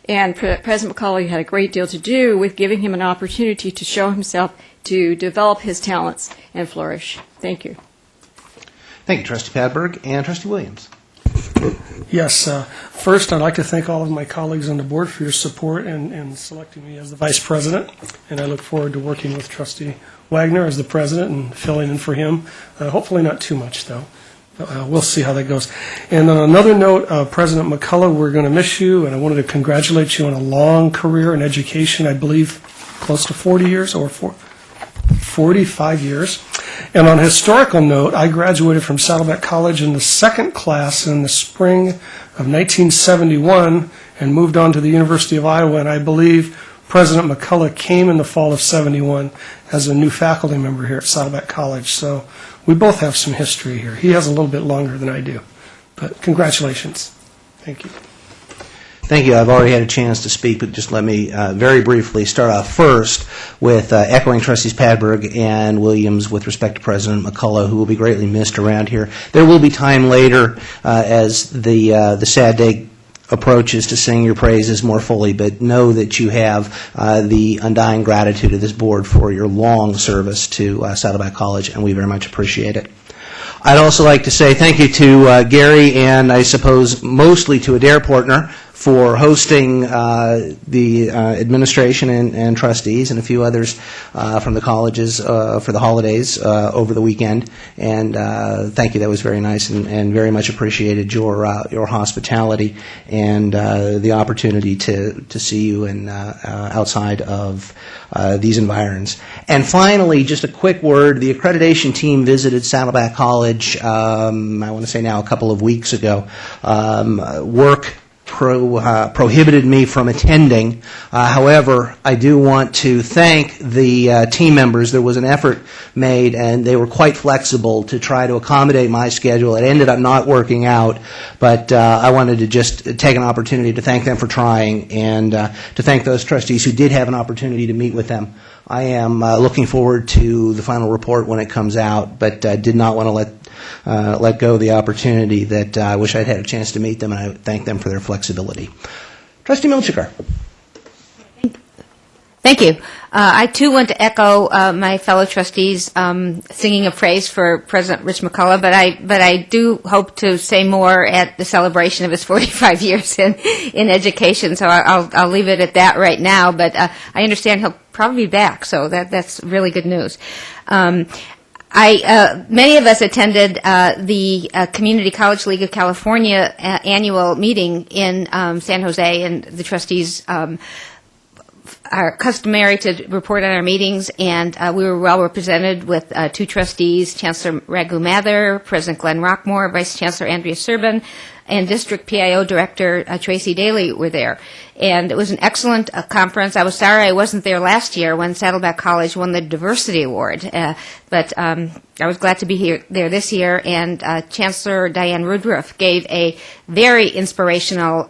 Speaker 9: And President McCullough had a great deal to do with giving him an opportunity to show himself, to develop his talents and flourish. Thank you.
Speaker 8: Thank you, Trustee Padberg. And Trustee Williams.
Speaker 4: Yes. First, I'd like to thank all of my colleagues on the board for your support in selecting me as the Vice President, and I look forward to working with Trustee Wagner as the President and filling in for him. Hopefully not too much, though. We'll see how that goes. And on another note, President McCullough, we're going to miss you, and I wanted to congratulate you on a long career in education, I believe close to 40 years or 45 years. And on a historical note, I graduated from Saddleback College in the second class in the spring of 1971 and moved on to the University of Iowa, and I believe President McCullough came in the fall of 71 as a new faculty member here at Saddleback College. So we both have some history here. He has a little bit longer than I do. But congratulations. Thank you.
Speaker 8: Thank you. I've already had a chance to speak, but just let me very briefly start off first with echoing Trustees Padberg and Williams with respect to President McCullough, who will be greatly missed around here. There will be time later as the sad day approaches to sing your praises more fully, but know that you have the undying gratitude of this board for your long service to Saddleback College, and we very much appreciate it. I'd also like to say thank you to Gary, and I suppose mostly to Adair Partner, for hosting the administration and trustees and a few others from the colleges for the holidays over the weekend. And thank you. That was very nice, and very much appreciated your hospitality and the opportunity to see you in outside of these environs. And finally, just a quick word. The accreditation team visited Saddleback College, I want to say now a couple of weeks ago. Work prohibited me from attending. However, I do want to thank the team members. There was an effort made, and they were quite flexible to try to accommodate my schedule. It ended up not working out, but I wanted to just take an opportunity to thank them for trying, and to thank those trustees who did have an opportunity to meet with them. I am looking forward to the final report when it comes out, but did not want to let go of the opportunity that I wish I'd had a chance to meet them, and I thank them for their flexibility. Trustee Milchiker.
Speaker 3: Thank you. I, too, want to echo my fellow trustees singing a praise for President Rich McCullough, but I do hope to say more at the celebration of his 45 years in education, so I'll leave it at that right now, but I understand he'll probably be back, so that's really good news. Many of us attended the Community College League of California annual meeting in San Jose, and the trustees are customary to report on our meetings, and we were well represented with two trustees, Chancellor Raghu Mather, President Glenn Rockmore, Vice Chancellor Andrea Serban, and District PIO Director Tracy Daly were there. And it was an excellent conference. I was sorry I wasn't there last year when Saddleback College won the Diversity Award, but I was glad to be there this year. And Chancellor Diane Woodruff gave a very inspirational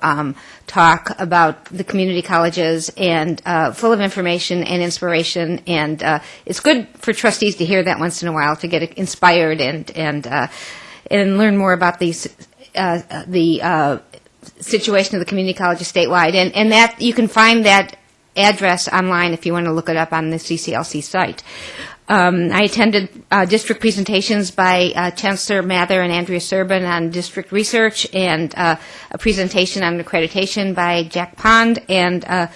Speaker 3: talk about the community colleges, and full of information and inspiration. And it's good for trustees to hear that once in a while, to get inspired and learn more about the situation of the community colleges statewide, and that you can find that address online if you want to look it up on the CCLC site. I attended district presentations by Chancellor Mather and Andrea Serban on district research, and a presentation on accreditation by Jack Pond, and a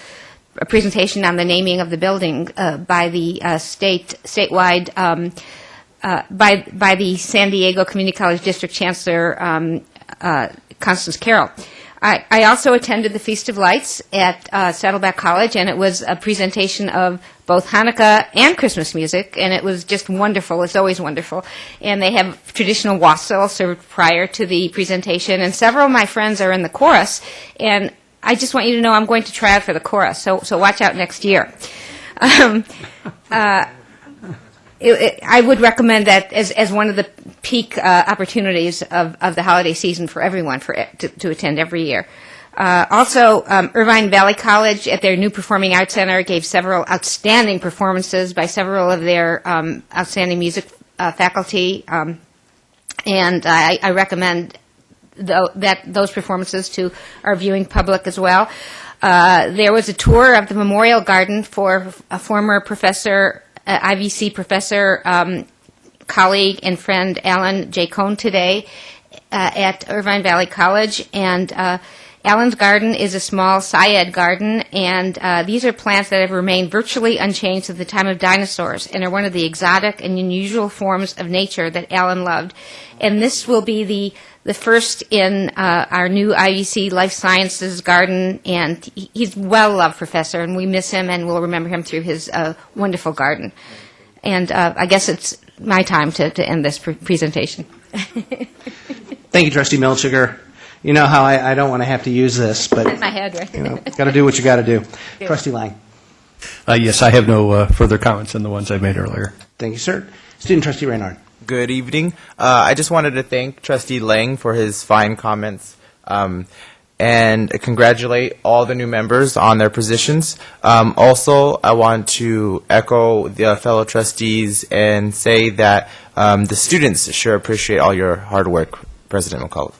Speaker 3: presentation on the naming of the building by the statewide by the San Diego Community College District Chancellor Constance Carroll. I also attended the Feast of Lights at Saddleback College, and it was a presentation of both Hanukkah and Christmas music, and it was just wonderful. It's always wonderful. And they have traditional wassail served prior to the presentation, and several of my friends are in the chorus, and I just want you to know I'm going to try out for the chorus, so watch out next year. I would recommend that as one of the peak opportunities of the holiday season for everyone to attend every year. Also, Irvine Valley College at their new Performing Arts Center gave several outstanding performances by several of their outstanding music faculty, and I recommend those performances to our viewing public as well. There was a tour of the Memorial Garden for a former professor, IVC professor, colleague and friend Alan J. Cohn today at Irvine Valley College. And Alan's garden is a small syed garden, and these are plants that have remained virtually unchanged since the time of dinosaurs and are one of the exotic and unusual forms of nature that Alan loved. And this will be the first in our new IVC Life Sciences garden, and he's a well-loved professor, and we miss him, and we'll remember him through his wonderful garden. And I guess it's my time to end this presentation.
Speaker 8: Thank you, Trustee Melchiger. You know how I don't want to have to use this, but
Speaker 3: In my head, right?
Speaker 8: got to do what you got to do. Trustee Lang.
Speaker 2: Yes, I have no further comments than the ones I made earlier.
Speaker 8: Thank you, sir. Student Trustee Reynard.
Speaker 11: Good evening. I just wanted to thank Trustee Lang for his fine comments and congratulate all the new members on their positions. Also, I want to echo the fellow trustees and say that the students sure appreciate all your hard work, President McCullough.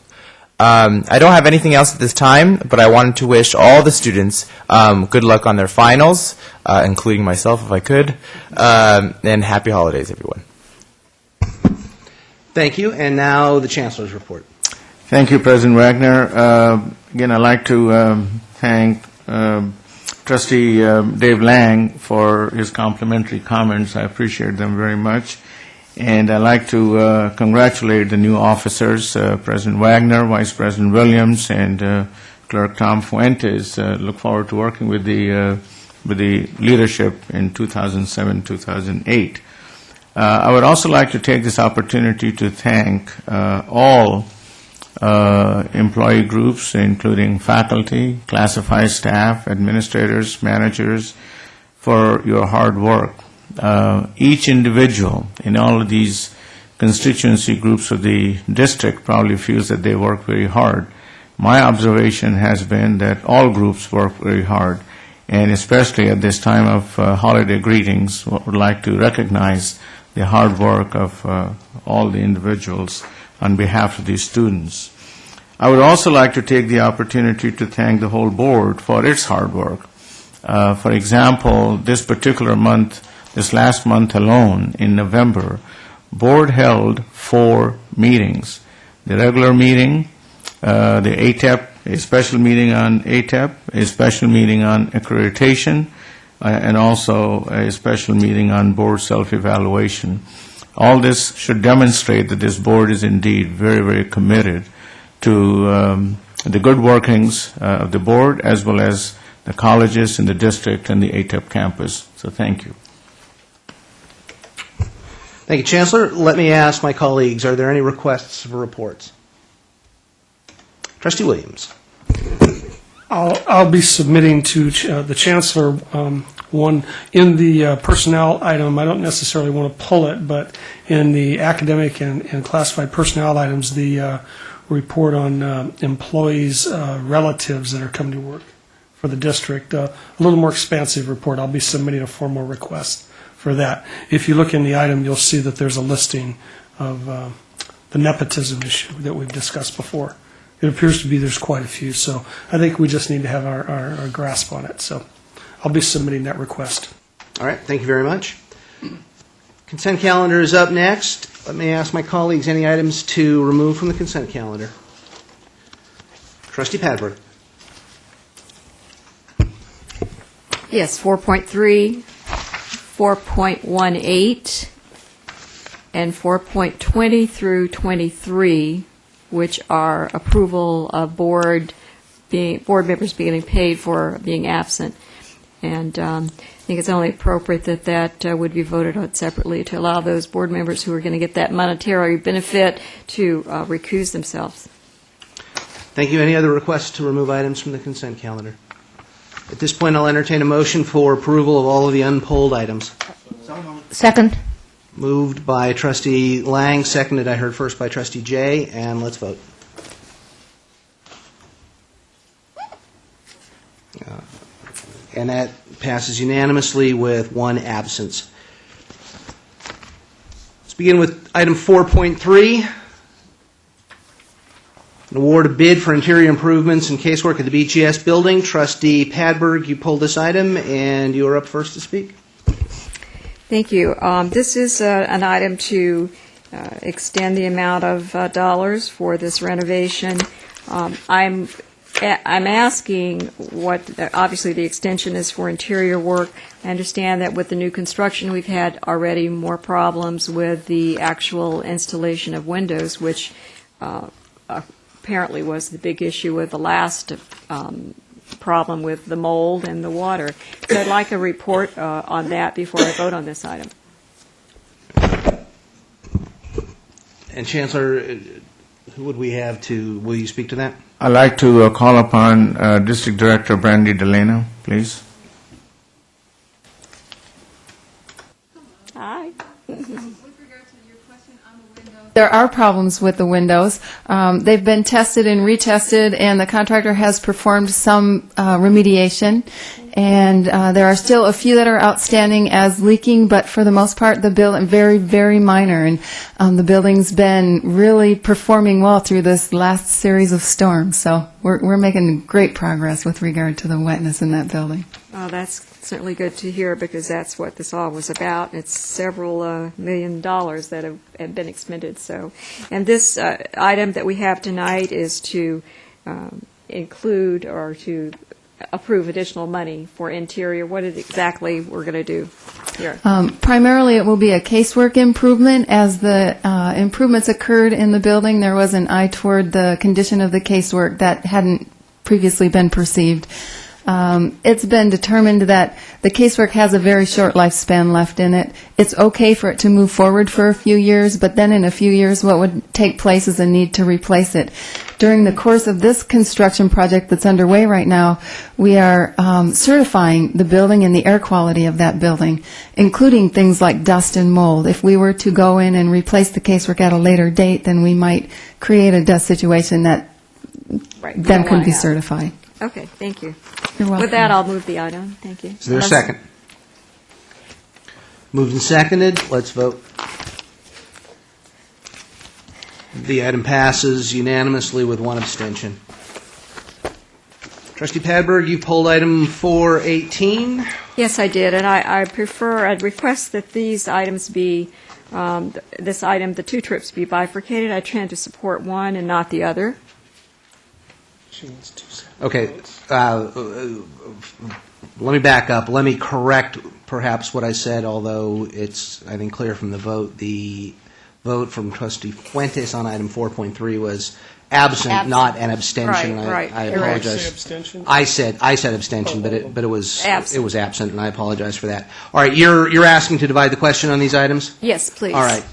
Speaker 11: I don't have anything else at this time, but I wanted to wish all the students good luck on their finals, including myself if I could, and happy holidays, everyone.
Speaker 8: Thank you. And now the Chancellor's report.
Speaker 7: Thank you, President Wagner. Again, I'd like to thank Trustee Dave Lang for his complimentary comments. I appreciate them very much. And I'd like to congratulate the new officers, President Wagner, Vice President Williams, and Clerk Tom Fuentes. Look forward to working with the leadership in 2007-2008. I would also like to take this opportunity to thank all employee groups, including faculty, classified staff, administrators, managers, for your hard work. Each individual in all of these constituency groups of the district probably feels that they work very hard. My observation has been that all groups work very hard, and especially at this time of holiday greetings, I would like to recognize the hard work of all the individuals on behalf of these students. I would also like to take the opportunity to thank the whole board for its hard work. For example, this particular month, this last month alone, in November, board held 4 meetings. The regular meeting, the ATEP, a special meeting on ATEP, a special meeting on accreditation, and also a special meeting on board self-evaluation. All this should demonstrate that this board is indeed very, very committed to the good workings of the board as well as the colleges in the district and the ATEP campus. So thank you.
Speaker 8: Thank you, Chancellor. Let me ask my colleagues, are there any requests for reports? Trustee Williams.
Speaker 4: I'll be submitting to the Chancellor one in the personnel item. I don't necessarily want to pull it, but in the academic and classified personnel items, the report on employees' relatives that are coming to work for the district, a little more expansive report. I'll be submitting a formal request for that. If you look in the item, you'll see that there's a listing of the nepotism issue that we've discussed before. It appears to be there's quite a few, so I think we just need to have our grasp on it. So I'll be submitting that request.
Speaker 8: All right, thank you very much. Consent calendar is up next. Let me ask my colleagues any items to remove from the consent calendar. Trustee Padberg.
Speaker 9: Yes, 4.3, 4.18, and 4.20 through 23, which are approval of board members being paid for being absent. And I think it's only appropriate that that would be voted on separately to allow those board members who are going to get that monetary benefit to recuse themselves.
Speaker 8: Thank you. Any other requests to remove items from the consent calendar? At this point, I'll entertain a motion for approval of all of the unpolled items.
Speaker 3: Second.
Speaker 8: Moved by Trustee Lang, seconded, I heard first, by Trustee Jay, and let's vote. And that passes unanimously with one absence. Let's begin with item 4.3. An award of bid for interior improvements and casework at the BGS building. Trustee Padberg, you pulled this item, and you are up first to speak.
Speaker 9: Thank you. This is an item to extend the amount of dollars for this renovation. I'm asking what, obviously the extension is for interior work. I understand that with the new construction, we've had already more problems with the actual installation of windows, which apparently was the big issue with the last problem with the mold and the water. So I'd like a report on that before I vote on this item.
Speaker 8: And Chancellor, who would we have to, will you speak to that?
Speaker 7: I'd like to call upon District Director Brandy Delano, please.
Speaker 9: Hi.
Speaker 12: There are problems with the windows. They've been tested and retested, and the contractor has performed some remediation. And there are still a few that are outstanding as leaking, but for the most part, the building very, very minor. And the building's been really performing well through this last series of storms. So we're making great progress with regard to the wetness in that building.
Speaker 9: Oh, that's certainly good to hear, because that's what this all was about. It's several $1 million that have been expended. So, and this item that we have tonight is to include or to approve additional money for interior. What is exactly we're going to do here?
Speaker 12: Primarily, it will be a casework improvement. As the improvements occurred in the building, there was an eye toward the condition of the casework that hadn't previously been perceived. It's been determined that the casework has a very short lifespan left in it. It's okay for it to move forward for a few years, but then in a few years what would take place is a need to replace it. During the course of this construction project that's underway right now, we are certifying the building and the air quality of that building, including things like dust and mold. If we were to go in and replace the casework at a later date, then we might create a dust situation that then could be certified.
Speaker 9: Okay, thank you.
Speaker 12: You're welcome.
Speaker 9: With that, I'll move the item. Thank you.
Speaker 8: Is there a second? Moved and seconded. Let's vote. The item passes unanimously with one abstention. Trustee Padberg, you pulled item 418.
Speaker 9: Yes, I did, and I'd request that these items be, this item, the two trips be bifurcated. I tend to support one and not the other.
Speaker 8: Okay, let me back up. Let me correct perhaps what I said, although it's, I think, clear from the vote from Trustee Fuentes on item 4.3 was absent, not an abstention.
Speaker 9: Right,
Speaker 8: I
Speaker 9: right.
Speaker 8: apologize.
Speaker 4: Say abstention?
Speaker 8: I said abstention, but it was
Speaker 9: Absent.
Speaker 8: it was absent, and I apologize for that. All right, you're asking to divide the question on these items?
Speaker 9: Yes, please.
Speaker 8: All right.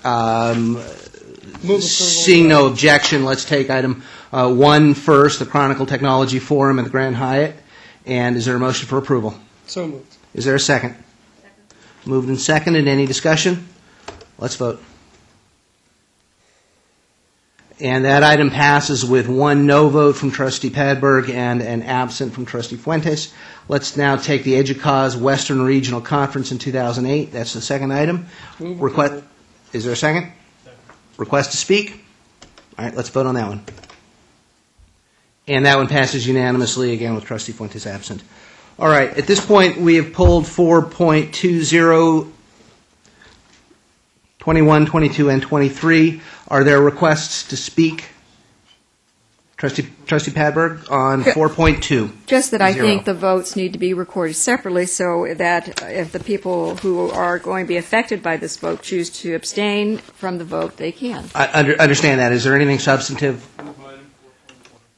Speaker 4: Move approval.
Speaker 8: Seeing no objection, let's take item 1 first, the Chronicle Technology Forum at the Grand Hyatt. And is there a motion for approval?
Speaker 4: So moved.
Speaker 8: Is there a second? Moved and seconded. Any discussion? Let's vote. And that item passes with 1 no vote from Trustee Padberg and an absent from Trustee Fuentes. Let's now take the EDUCAUSE Western Regional Conference in 2008. That's the second item.
Speaker 4: Move
Speaker 8: Request.
Speaker 4: approval.
Speaker 8: Is there a second? Request to speak? All right, let's vote on that one. And that one passes unanimously, again with Trustee Fuentes absent. All right, at this point, we have pulled 4.20, 21, 22, and 23. Are there requests to speak? Trustee Padberg on 4.2.
Speaker 9: Just that I
Speaker 8: Zero.
Speaker 9: think the votes need to be recorded separately so that if the people who are going to be affected by this vote choose to abstain from the vote, they can.
Speaker 8: I understand that. Is there anything substantive?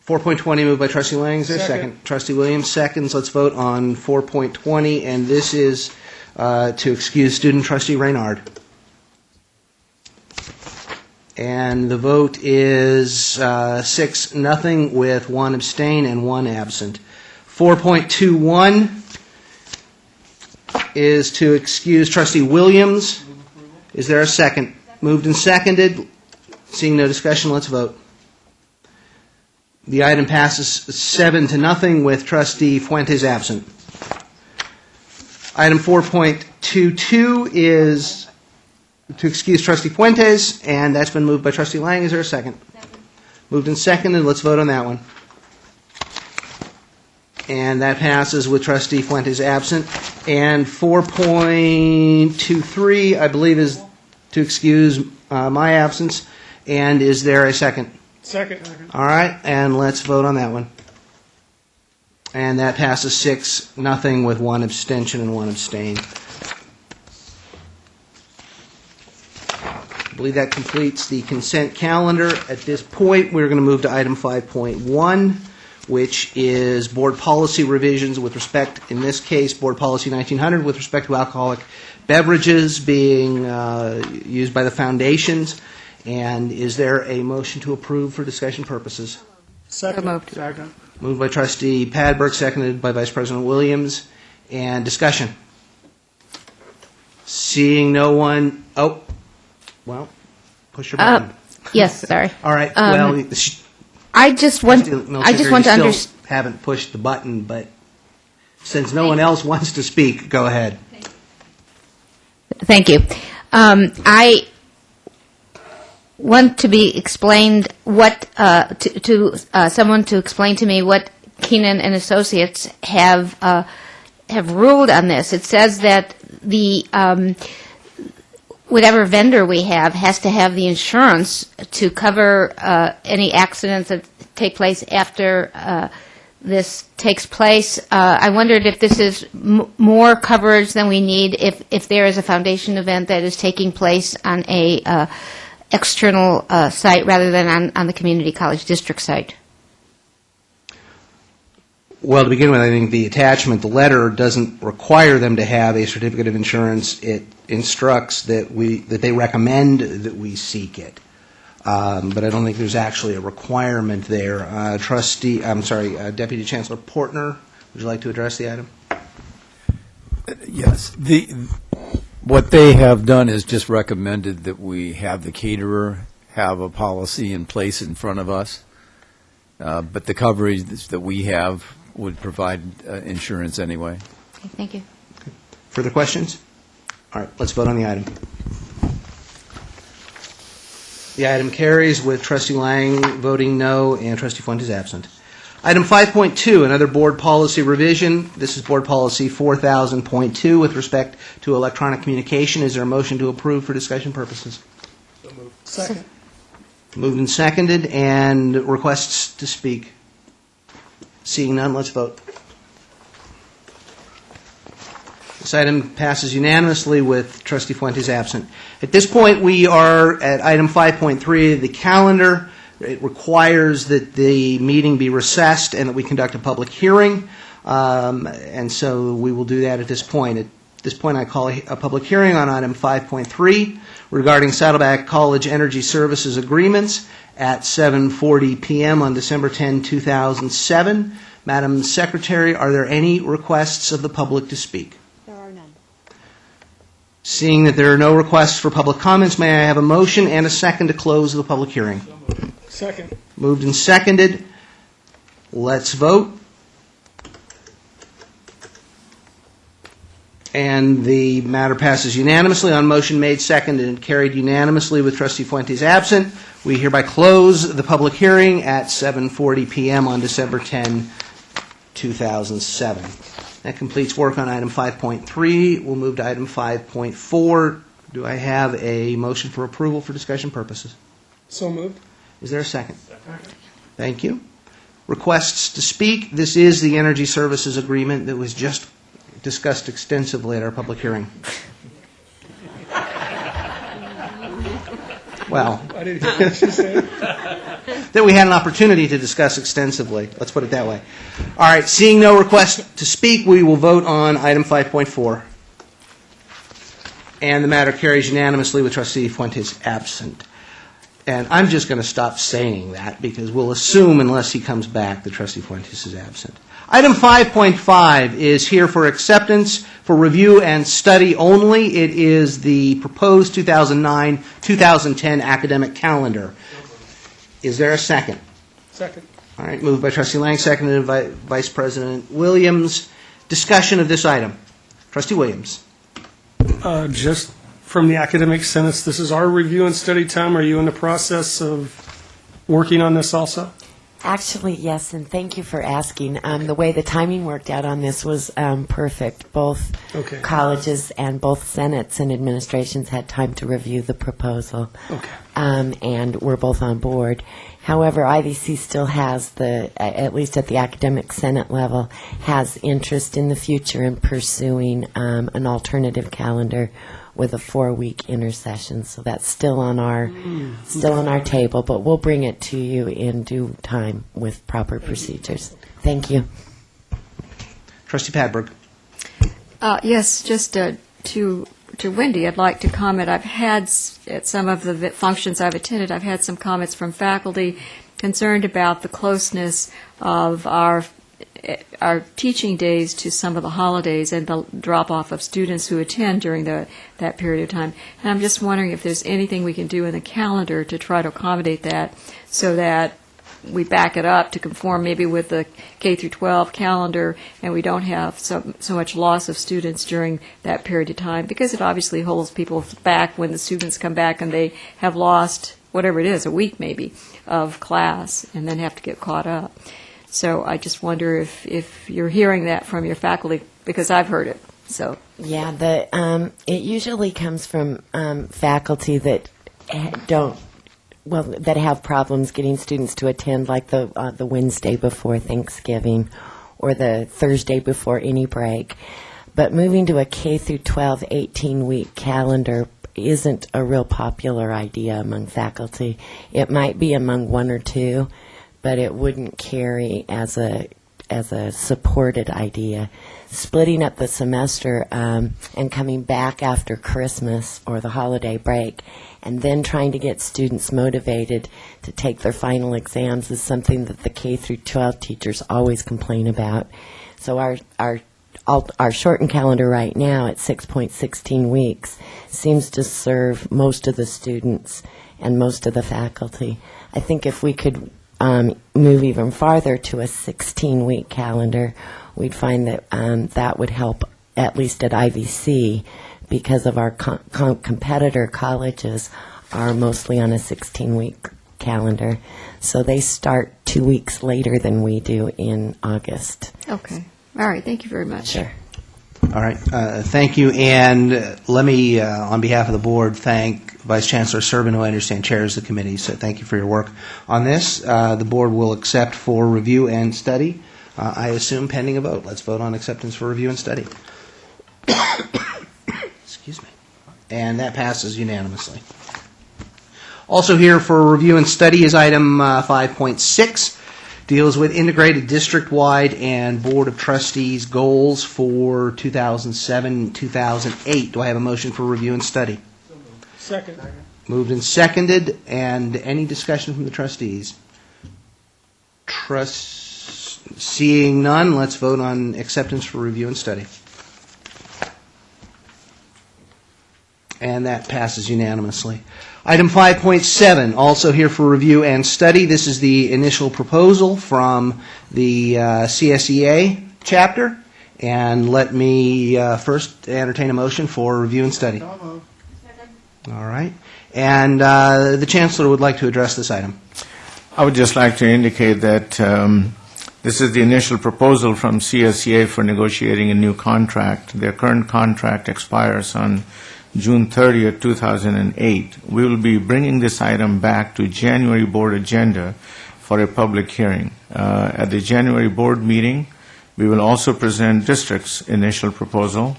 Speaker 8: 4.20 moved by Trustee Lang. Is there a second? Trustee Williams seconds. Let's vote on 4.20, and this is to excuse student Trustee Reynard. And the vote is 6-0 with 1 abstain and 1 absent. 4.21 is to excuse Trustee Williams. Is there a second? Moved and seconded. Seeing no discussion, let's vote. The item passes 7-0 with Trustee Fuentes absent. Item 4.22 is to excuse Trustee Fuentes, and that's been moved by Trustee Lang. Is there a second? Moved and seconded. Let's vote on that one. And that passes with Trustee Fuentes absent. And 4.23, I believe, is to excuse my absence. And is there a second?
Speaker 4: Second.
Speaker 8: All right, and let's vote on that one. And that passes 6-0 with 1 abstention and 1 abstain. I believe that completes the consent calendar. At this point, we're going to move to item 5.1, which is board policy revisions with respect, in this case, Board Policy 1900, with respect to alcoholic beverages being used by the foundations. And is there a motion to approve for discussion purposes?
Speaker 4: Second.
Speaker 9: So moved.
Speaker 4: Second.
Speaker 8: Moved by Trustee Padberg, seconded by Vice President Williams. And discussion. Seeing no one, well, push your button.
Speaker 3: Yes, sorry.
Speaker 8: All right,
Speaker 3: I just want to
Speaker 8: you
Speaker 3: understand.
Speaker 8: still haven't pushed the button, but since no one else wants to speak, go ahead.
Speaker 3: Thank you. I want to be explained what someone to explain to me what Keenan and Associates have ruled on this. It says that the whatever vendor we have has to have the insurance to cover any accidents that take place after this takes place. I wondered if this is more coverage than we need if there is a foundation event that is taking place on a external site rather than on the community college district site.
Speaker 8: Well, to begin with, I think the attachment, the letter, doesn't require them to have a certificate of insurance. It instructs that they recommend that we seek it. But I don't think there's actually a requirement there. Deputy Chancellor Portner, would you like to address the item?
Speaker 13: Yes. What they have done is just recommended that we have the caterer have a policy in place in front of us, but the coverage that we have would provide insurance anyway.
Speaker 3: Okay, thank you.
Speaker 8: Further questions? All right, let's vote on the item. The item carries with Trustee Lang voting no and Trustee Fuentes absent. Item 5.2, another board policy revision. This is Board Policy 4000.2 with respect to electronic communication. Is there a motion to approve for discussion purposes?
Speaker 4: Second.
Speaker 8: Moved and seconded, and requests to speak. Seeing none, let's vote. This item passes unanimously with Trustee Fuentes absent. At this point, we are at item 5.3, the calendar. It requires that the meeting be recessed and that we conduct a public hearing, and so we will do that at this point. At this point, I call a public hearing on item 5.3 regarding Saddleback College Energy Services Agreements at 7:40 p.m. on December 10, 2007. Madam Secretary, are there any requests of the public to speak?
Speaker 3: There are none.
Speaker 8: Seeing that there are no requests for public comments, may I have a motion and a second to close the public hearing?
Speaker 4: Second.
Speaker 8: Moved and seconded. Let's vote. And the matter passes unanimously on motion made, seconded, and carried unanimously with Trustee Fuentes absent. We hereby close the public hearing at 7:40 p.m. on December 10, 2007. That completes work on item 5.3. We'll move to item 5.4. Do I have a motion for approval for discussion purposes?
Speaker 4: So moved.
Speaker 8: Is there a second? Thank you. Requests to speak. This is the energy services agreement that was just discussed extensively at our public hearing. Well,
Speaker 4: I didn't hear what you said.
Speaker 8: that we had an opportunity to discuss extensively. Let's put it that way. All right, seeing no request to speak, we will vote on item 5.4. And the matter carries unanimously with Trustee Fuentes absent. And I'm just going to stop saying that because we'll assume, unless he comes back, that Trustee Fuentes is absent. Item 5.5 is here for acceptance for review and study only. It is the proposed 2009-2010 academic calendar. Is there a second?
Speaker 4: Second.
Speaker 8: All right, moved by Trustee Lang, seconded by Vice President Williams. Discussion of this item. Trustee Williams.
Speaker 4: Just from the academic sentence, this is our review and study time. Are you in the process of working on this also?
Speaker 14: Actually, yes, and thank you for asking. The way the timing worked out on this was perfect. Both
Speaker 4: Okay.
Speaker 14: colleges and both senates and administrations had time to review the proposal,
Speaker 4: Okay.
Speaker 14: and we're both on board. However, IVC still has at least at the academic senate level, has interest in the future in pursuing an alternative calendar with a 4-week intersession. So that's still on our table, but we'll bring it to you in due time with proper procedures. Thank you.
Speaker 8: Trustee Padberg.
Speaker 9: Yes, just to Wendy, I'd like to comment. I've had, at some of the functions I've attended, I've had some comments from faculty concerned about the closeness of our teaching days to some of the holidays and the drop-off of students who attend during that period of time. And I'm just wondering if there's anything we can do in the calendar to try to accommodate that so that we back it up to conform maybe with the K through 12 calendar, and we don't have so much loss of students during that period of time, because it obviously holds people back when the students come back and they have lost whatever it is, a week maybe, of class, and then have to get caught up. So I just wonder if you're hearing that from your faculty, because I've heard it. So
Speaker 14: Yeah, it usually comes from faculty that that have problems getting students to attend, like the Wednesday before Thanksgiving or the Thursday before any break. But moving to a K through 12 18-week calendar isn't a real popular idea among faculty. It might be among one or two, but it wouldn't carry as a supported idea. Splitting up the semester and coming back after Christmas or the holiday break and then trying to get students motivated to take their final exams is something that the K through 12 teachers always complain about. So our shortened calendar right now at 6.16 weeks seems to serve most of the students and most of the faculty. I think if we could move even farther to a 16-week calendar, we'd find that that would help, at least at IVC, because of our competitor colleges are mostly on a 16-week calendar. So they start 2 weeks later than we do in August.
Speaker 9: okay. All right. Thank you very much.
Speaker 14: Sure.
Speaker 8: All right, thank you, and let me, on behalf of the board, thank Vice Chancellor Servin, who I understand chairs the committee, so thank you for your work on this. The board will accept for review and study, I assume pending a vote. Let's vote on acceptance for review and study. Excuse me. And that passes unanimously. Also here for review and study is item 5.6, deals with integrated district-wide and Board of Trustees goals for 2007-2008. Do I have a motion for review and study?
Speaker 4: Second.
Speaker 8: Moved and seconded, and any discussion from the trustees? Seeing none, let's vote on acceptance for review and study. And that passes unanimously. Item 5.7, also here for review and study. This is the initial proposal from the CSEA Chapter. And let me first entertain a motion for review and study. All right. And the Chancellor would like to address this item.
Speaker 7: I would just like to indicate that this is the initial proposal from CSEA for negotiating a new contract. Their current contract expires on June 30th, 2008. We will be bringing this item back to January board agenda for a public hearing. At the January board meeting, we will also present district's initial proposal,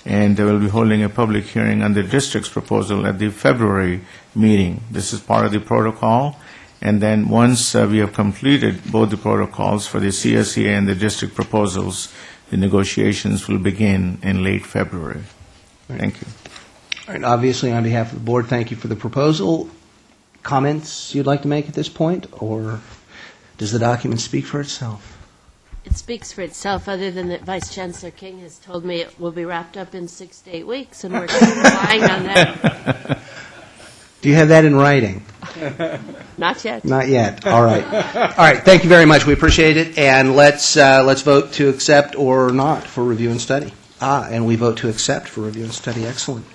Speaker 7: and they will be holding a public hearing on the district's proposal at the February meeting. This is part of the protocol, and then once we have completed both the protocols for the CSEA and the district proposals, the negotiations will begin in late February. Thank you.
Speaker 8: All right, obviously, on behalf of the board, thank you for the proposal. Comments you'd like to make at this point, or does the document speak for itself?
Speaker 15: It speaks for itself, other than that Vice Chancellor King has told me it will be wrapped up in 6 to 8 weeks, and we're relying on that.
Speaker 8: Do you have that in writing?
Speaker 15: Not yet.
Speaker 8: Not yet. All right. All right. Thank you very much. We appreciate it. And let's vote to accept or not for review and study. And we vote to accept for review and study. Excellent.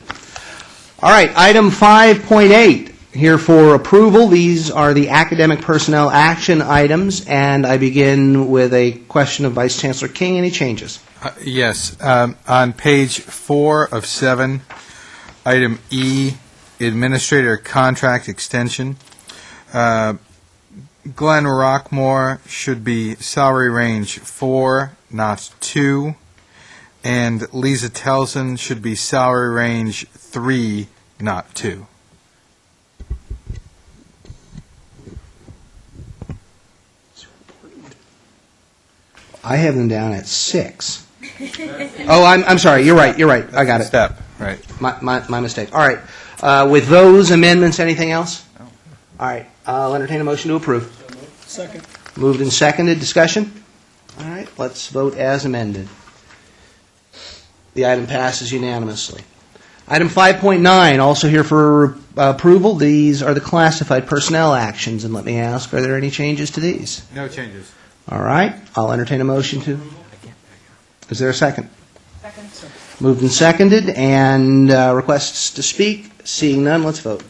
Speaker 8: All right. Item 5.8 here for approval. These are the academic personnel action items, and I begin with a question of Vice Chancellor King. Any changes?
Speaker 16: Yes. On page 4 of 7, item E, Administrator Contract Extension. Glenn Rockmore should be salary range 4, not 2. And Lisa Telson should be salary range 3, not 2.
Speaker 8: I have them down at 6. Oh, I'm sorry. You're right. I got it.
Speaker 16: Step, right.
Speaker 8: My mistake. All right. With those amendments, anything else? No. All right. I'll entertain a motion to approve.
Speaker 4: Second.
Speaker 8: Moved and seconded. Discussion? All right. Let's vote as amended. The item passes unanimously. Item 5.9, also here for approval. These are the classified personnel actions. And let me ask, are there any changes to these?
Speaker 16: No changes.
Speaker 8: All right. I'll entertain a motion to. Is there a second? Second. Moved and seconded. And requests to speak. Seeing none, let's vote.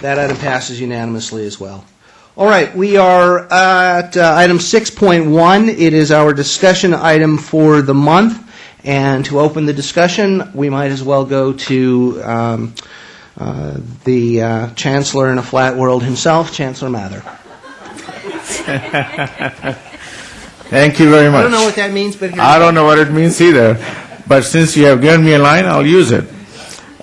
Speaker 8: That item passes unanimously as well. All right, we are at item 6.1. It is our discussion item for the month. And to open the discussion, we might as well go to the Chancellor in a flat world himself, Chancellor Mather.
Speaker 7: Thank you very much.
Speaker 8: I don't know what that means, but
Speaker 7: I don't know what it means either. But since you have given me a line, I'll use it.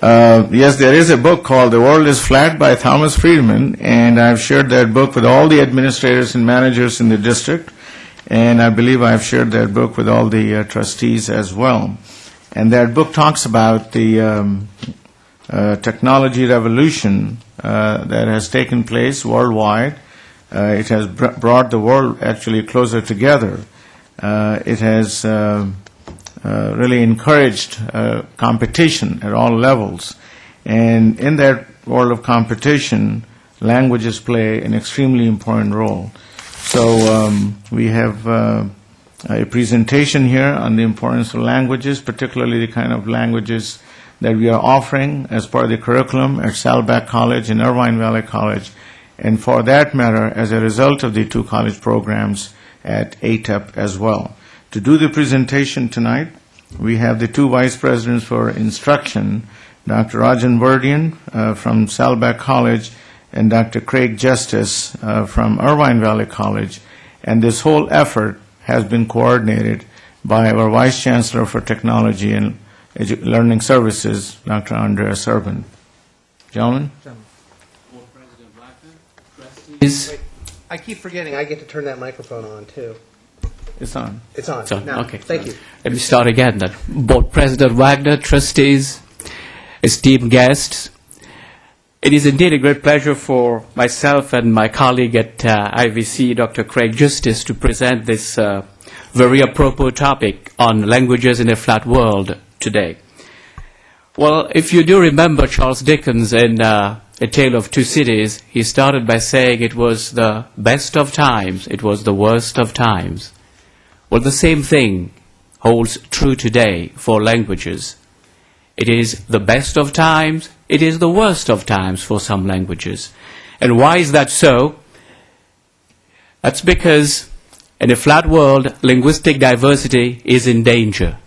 Speaker 7: Yes, there is a book called The World is Flat by Thomas Friedman, and I've shared that book with all the administrators and managers in the district, and I believe I've shared that book with all the trustees as well. And that book talks about the technology revolution that has taken place worldwide. It has brought the world actually closer together. It has really encouraged competition at all levels. And in that world of competition, languages play an extremely important role. So we have a presentation here on the importance of languages, particularly the kind of languages that we are offering as part of the curriculum at Saddleback College and Irvine Valley College, and for that matter, as a result of the 2 college programs at ATEP as well. To do the presentation tonight, we have the 2 vice presidents for instruction, Dr. Rajen Vurdien from Saddleback College and Dr. Craig Justice from Irvine Valley College. And this whole effort has been coordinated by our Vice Chancellor for Technology and Learning Services, Dr. Andreas Irvine. Gentlemen?
Speaker 8: I keep forgetting I get to turn that microphone on, too.
Speaker 7: It's on.
Speaker 8: It's on.
Speaker 17: So,
Speaker 8: Now,
Speaker 17: okay.
Speaker 8: thank you.
Speaker 17: Let me start again. That Board President Wagner, trustees, esteemed guests, it is indeed a great pleasure for myself and my colleague at IVC, Dr. Craig Justice, to present this very apropos topic on languages in a flat world today. Well, if you do remember Charles Dickens in A Tale of Two Cities, he started by saying it was the best of times, it was the worst of times. Well, the same thing holds true today for languages. It is the best of times, it is the worst of times for some languages. And why is that so? That's because in a flat world, linguistic diversity is in danger.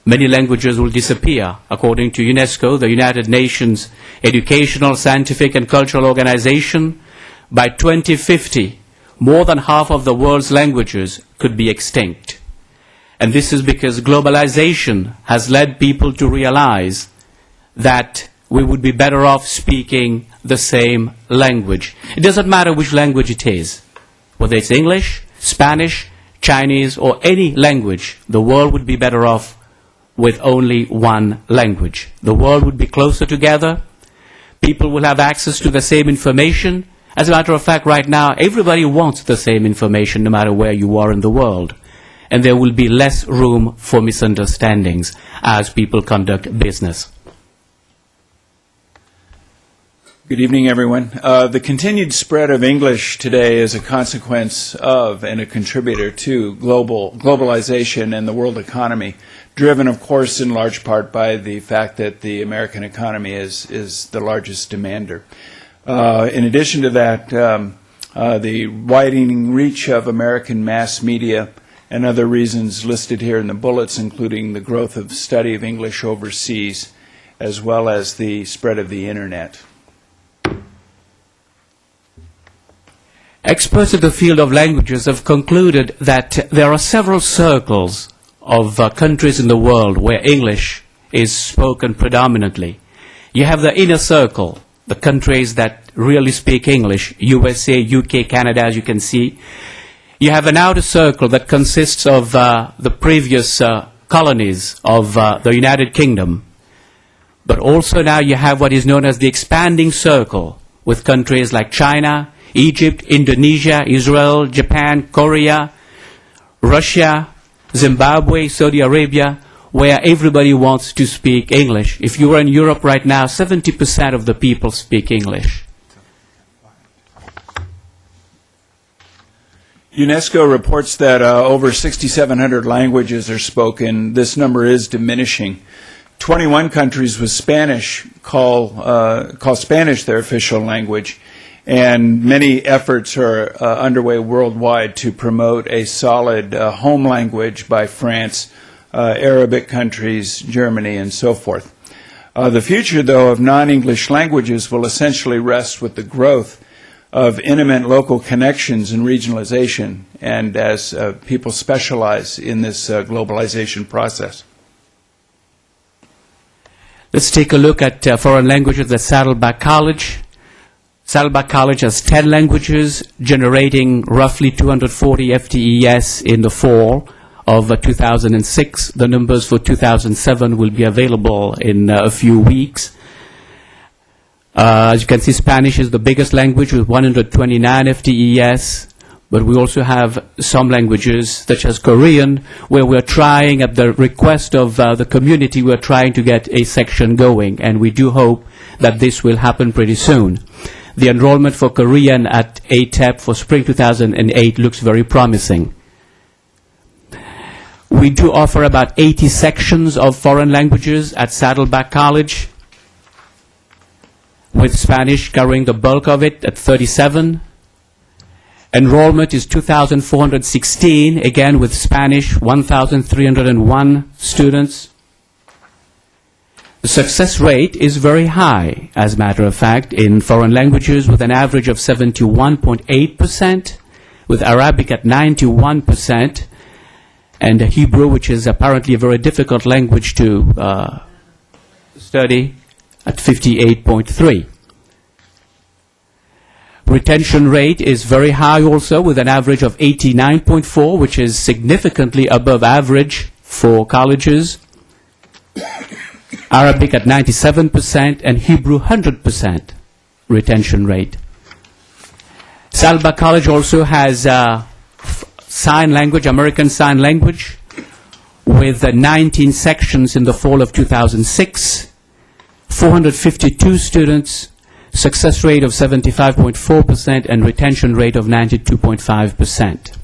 Speaker 17: Many languages will disappear. According to UNESCO, the United Nations Educational, Scientific and Cultural Organization, by 2050, more than half of the world's languages could be extinct. And this is because globalization has led people to realize that we would be better off speaking the same language. It doesn't matter which language it is, whether it's English, Spanish, Chinese, or any language, the world would be better off with only one language. The world would be closer together. People will have access to the same information. As a matter of fact, right now, everybody wants the same information no matter where you are in the world. And there will be less room for misunderstandings as people conduct business.
Speaker 18: Good evening, everyone. The continued spread of English today is a consequence of and a contributor to globalization and the world economy, driven, of course, in large part by the fact that the American economy is the largest demander. In addition to that, the widening reach of American mass media and other reasons listed here in the bullets, including the growth of study of English overseas, as well as the spread of the Internet.
Speaker 17: Experts in the field of languages have concluded that there are several circles of countries in the world where English is spoken predominantly. You have the inner circle, the countries that really speak English, USA, UK, Canada, as you can see. You have an outer circle that consists of the previous colonies of the United Kingdom. But also now you have what is known as the expanding circle, with countries like China, Egypt, Indonesia, Israel, Japan, Korea, Russia, Zimbabwe, Saudi Arabia, where everybody wants to speak English. If you are in Europe right now, 70% of the people speak English.
Speaker 18: UNESCO reports that over 6,700 languages are spoken. This number is diminishing. 21 countries with Spanish call Spanish their official language, and many efforts are underway worldwide to promote a solid home language by France, Arabic countries, Germany, and so forth. The future, though, of non-English languages will essentially rest with the growth of intimate local connections and regionalization, and as people specialize in this globalization process.
Speaker 17: Let's take a look at foreign languages at Saddleback College. Saddleback College has 10 languages, generating roughly 240 FTEs in the fall of 2006. The numbers for 2007 will be available in a few weeks. As you can see, Spanish is the biggest language with 129 FTEs, but we also have some languages, such as Korean, where we're trying, at the request of the community, we're trying to get a section going, and we do hope that this will happen pretty soon. The enrollment for Korean at ATEP for spring 2008 looks very promising. We do offer about 80 sections of foreign languages at Saddleback College, with Spanish covering the bulk of it at 37. Enrollment is 2,416, again with Spanish, 1,301 students. The success rate is very high, as a matter of fact, in foreign languages, with an average of 71.8%, with Arabic at 91%, and Hebrew, which is apparently a very difficult language to study, at 58.3. Retention rate is very high also, with an average of 89.4, which is significantly above average for colleges. Arabic at 97% and Hebrew 100% retention rate. Saddleback College also has sign language, American Sign Language, with 19 sections in the fall of 2006, 452 students, success rate of 75.4% and retention rate of 92.5%.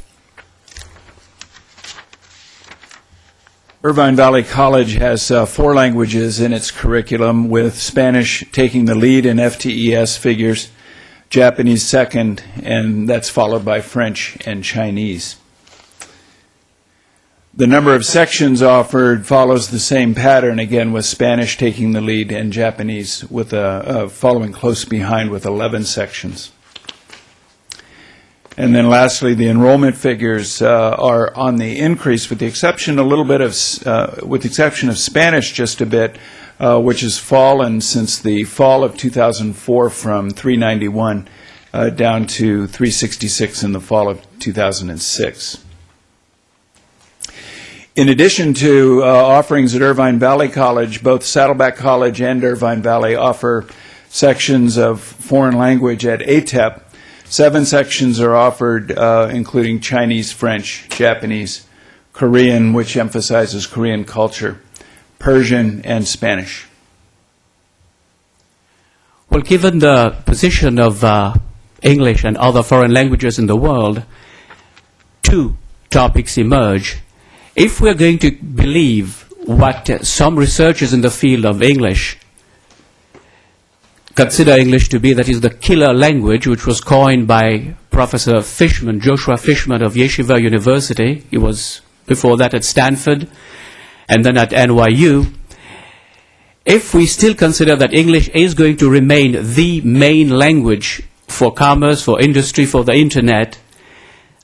Speaker 18: Irvine Valley College has 4 languages in its curriculum, with Spanish taking the lead in FTES figures, Japanese second, and that's followed by French and Chinese. The number of sections offered follows the same pattern, again with Spanish taking the lead and Japanese with following close behind with 11 sections. And then lastly, the enrollment figures are on the increase, with the exception of Spanish just a bit, which has fallen since the fall of 2004 from 391 down to 366 in the fall of 2006. In addition to offerings at Irvine Valley College, both Saddleback College and Irvine Valley offer sections of foreign language at ATEP. 7 sections are offered, including Chinese, French, Japanese, Korean, which emphasizes Korean culture, Persian, and Spanish.
Speaker 17: Well, given the position of English and other foreign languages in the world, 2 topics emerge. If we're going to believe what some researchers in the field of English consider English to be, that is the killer language, which was coined by Professor Fishman, Joshua Fishman of Yeshiva University. He was before that at Stanford and then at NYU. If we still consider that English is going to remain the main language for commerce, for industry, for the Internet,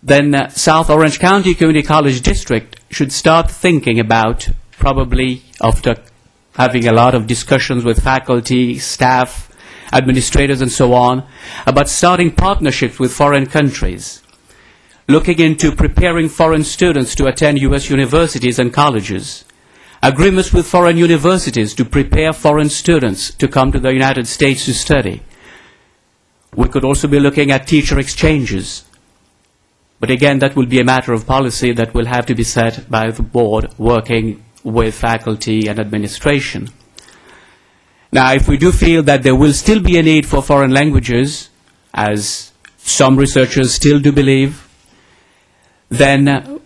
Speaker 17: then South Orange County Community College District should start thinking about, probably after having a lot of discussions with faculty, staff, administrators and so on, about starting partnerships with foreign countries, looking into preparing foreign students to attend U.S. universities and colleges, agreements with foreign universities to prepare foreign students to come to the United States to study. We could also be looking at teacher exchanges. But again, that will be a matter of policy that will have to be set by the board working with faculty and administration. Now, if we do feel that there will still be a need for foreign languages, as some researchers still do believe, then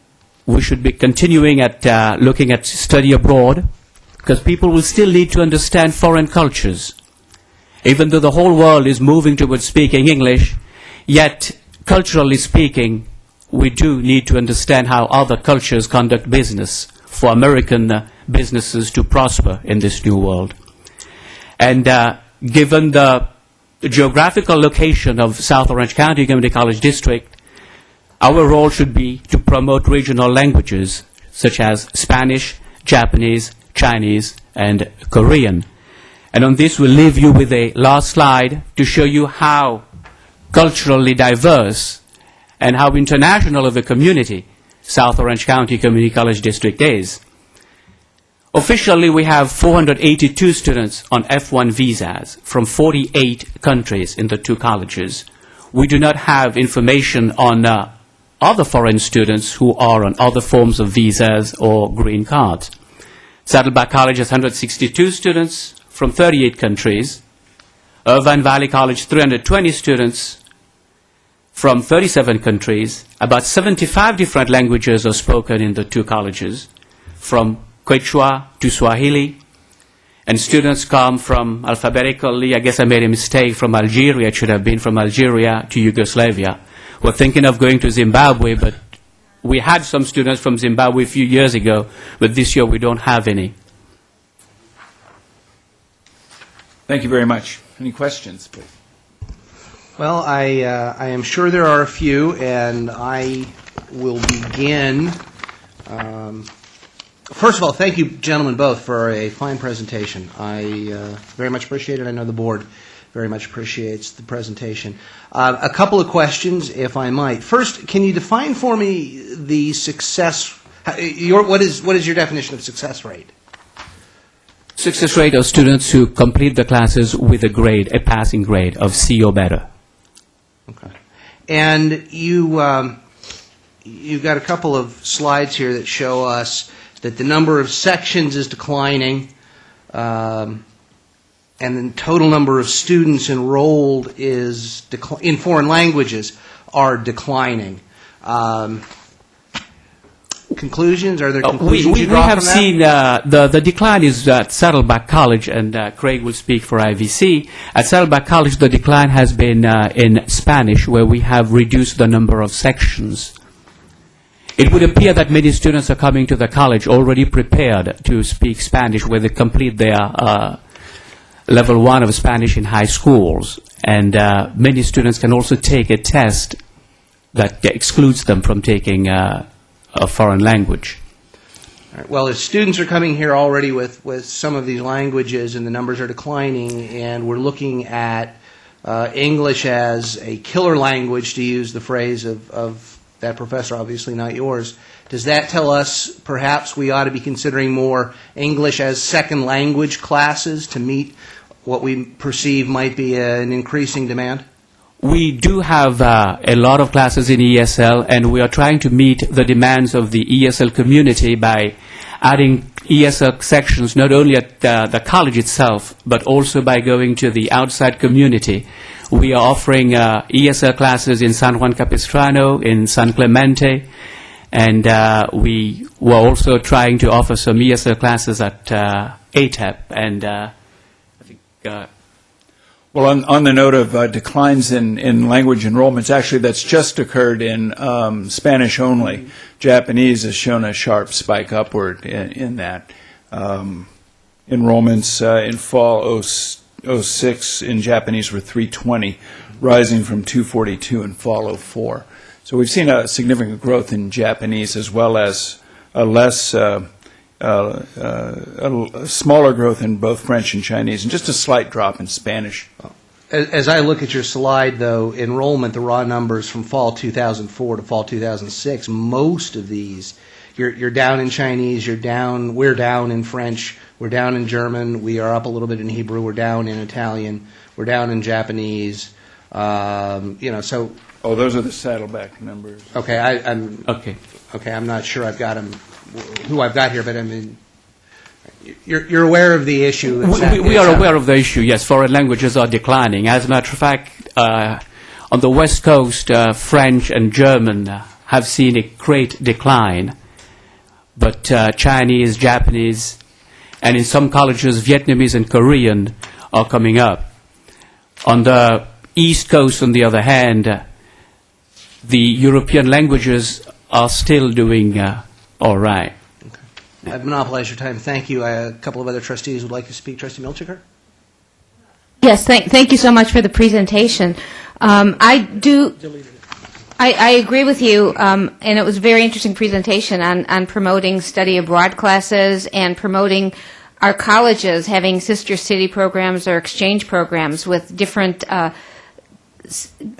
Speaker 17: we should be continuing at looking at study abroad, because people will still need to understand foreign cultures. Even though the whole world is moving towards speaking English, yet culturally speaking, we do need to understand how other cultures conduct business for American businesses to prosper in this new world. And given the geographical location of South Orange County Community College District, our role should be to promote regional languages such as Spanish, Japanese, Chinese, and Korean. And on this, we'll leave you with a last slide to show you how culturally diverse and how international of a community South Orange County Community College District is. Officially, we have 482 students on F1 visas from 48 countries in the 2 colleges. We do not have information on other foreign students who are on other forms of visas or green cards. Saddleback College has 162 students from 38 countries. Irvine Valley College, 320 students from 37 countries. About 75 different languages are spoken in the 2 colleges, from Quechua to Swahili. And students come from alphabetically, I guess I made a mistake, from Algeria. It should have been from Algeria to Yugoslavia. We're thinking of going to Zimbabwe, but we had some students from Zimbabwe a few years ago, but this year we don't have any.
Speaker 18: Thank you very much. Any questions, please?
Speaker 8: Well, I am sure there are a few, and I will begin First of all, thank you, gentlemen, both, for a fine presentation. I very much appreciate it. I know the board very much appreciates the presentation. A couple of questions, if I might. First, can you define for me the success? What is your definition of success rate?
Speaker 17: Success rate of students who complete the classes with a passing grade of C or better.
Speaker 8: Okay. And you've got a couple of slides here that show us that the number of sections is declining, and the total number of students enrolled is in foreign languages are declining. Conclusions? Are there conclusions you draw
Speaker 17: we have
Speaker 8: from that?
Speaker 17: seen the decline is at Saddleback College, and Craig will speak for IVC. At Saddleback College, the decline has been in Spanish, where we have reduced the number of sections. It would appear that many students are coming to the college already prepared to speak Spanish, where they complete their level 1 of Spanish in high schools. And many students can also take a test that excludes them from taking a foreign language.
Speaker 8: All right. Well, if students are coming here already with some of these languages and the numbers are declining, and we're looking at English as a killer language, to use the phrase of that professor, obviously not yours, does that tell us perhaps we ought to be considering more English as second language classes to meet what we perceive might be an increasing demand?
Speaker 17: We do have a lot of classes in ESL, and we are trying to meet the demands of the ESL community by adding ESL sections not only at the college itself, but also by going to the outside community. We are offering ESL classes in San Juan Capistrano, in San Clemente, and we were also trying to offer some ESL classes at ATEP, and I think...
Speaker 18: Well, on the note of declines in language enrollments, actually that's just occurred in Spanish only. Japanese has shown a sharp spike upward in that. Enrollments in fall 06 in Japanese were 320, rising from 242 in fall 04. So we've seen a significant growth in Japanese, as well as a smaller growth in both French and Chinese, and just a slight drop in Spanish.
Speaker 8: As I look at your slide, though, enrollment, the raw numbers from fall 2004 to fall 2006, most of these, you're down in Chinese, we're down in French, we're down in German, we are up a little bit in Hebrew, we're down in Italian, we're down in Japanese, so...
Speaker 18: Oh, those are the Saddleback numbers.
Speaker 8: Okay, I'm not sure I've got them, who I've got here, but I mean, you're aware of the issue.
Speaker 17: We are aware of the issue, yes. Foreign languages are declining. As a matter of fact, on the West Coast, French and German have seen a great decline, but Chinese, Japanese, and in some colleges, Vietnamese and Korean are coming up. On the East Coast, on the other hand, the European languages are still doing all right.
Speaker 8: Okay. I've monopolized your time. Thank you. A couple of other trustees would like to speak. Trustee Milchiker?
Speaker 3: Yes, thank you so much for the presentation. I agree with you, and it was a very interesting presentation on promoting study abroad classes and promoting our colleges having sister city programs or exchange programs with different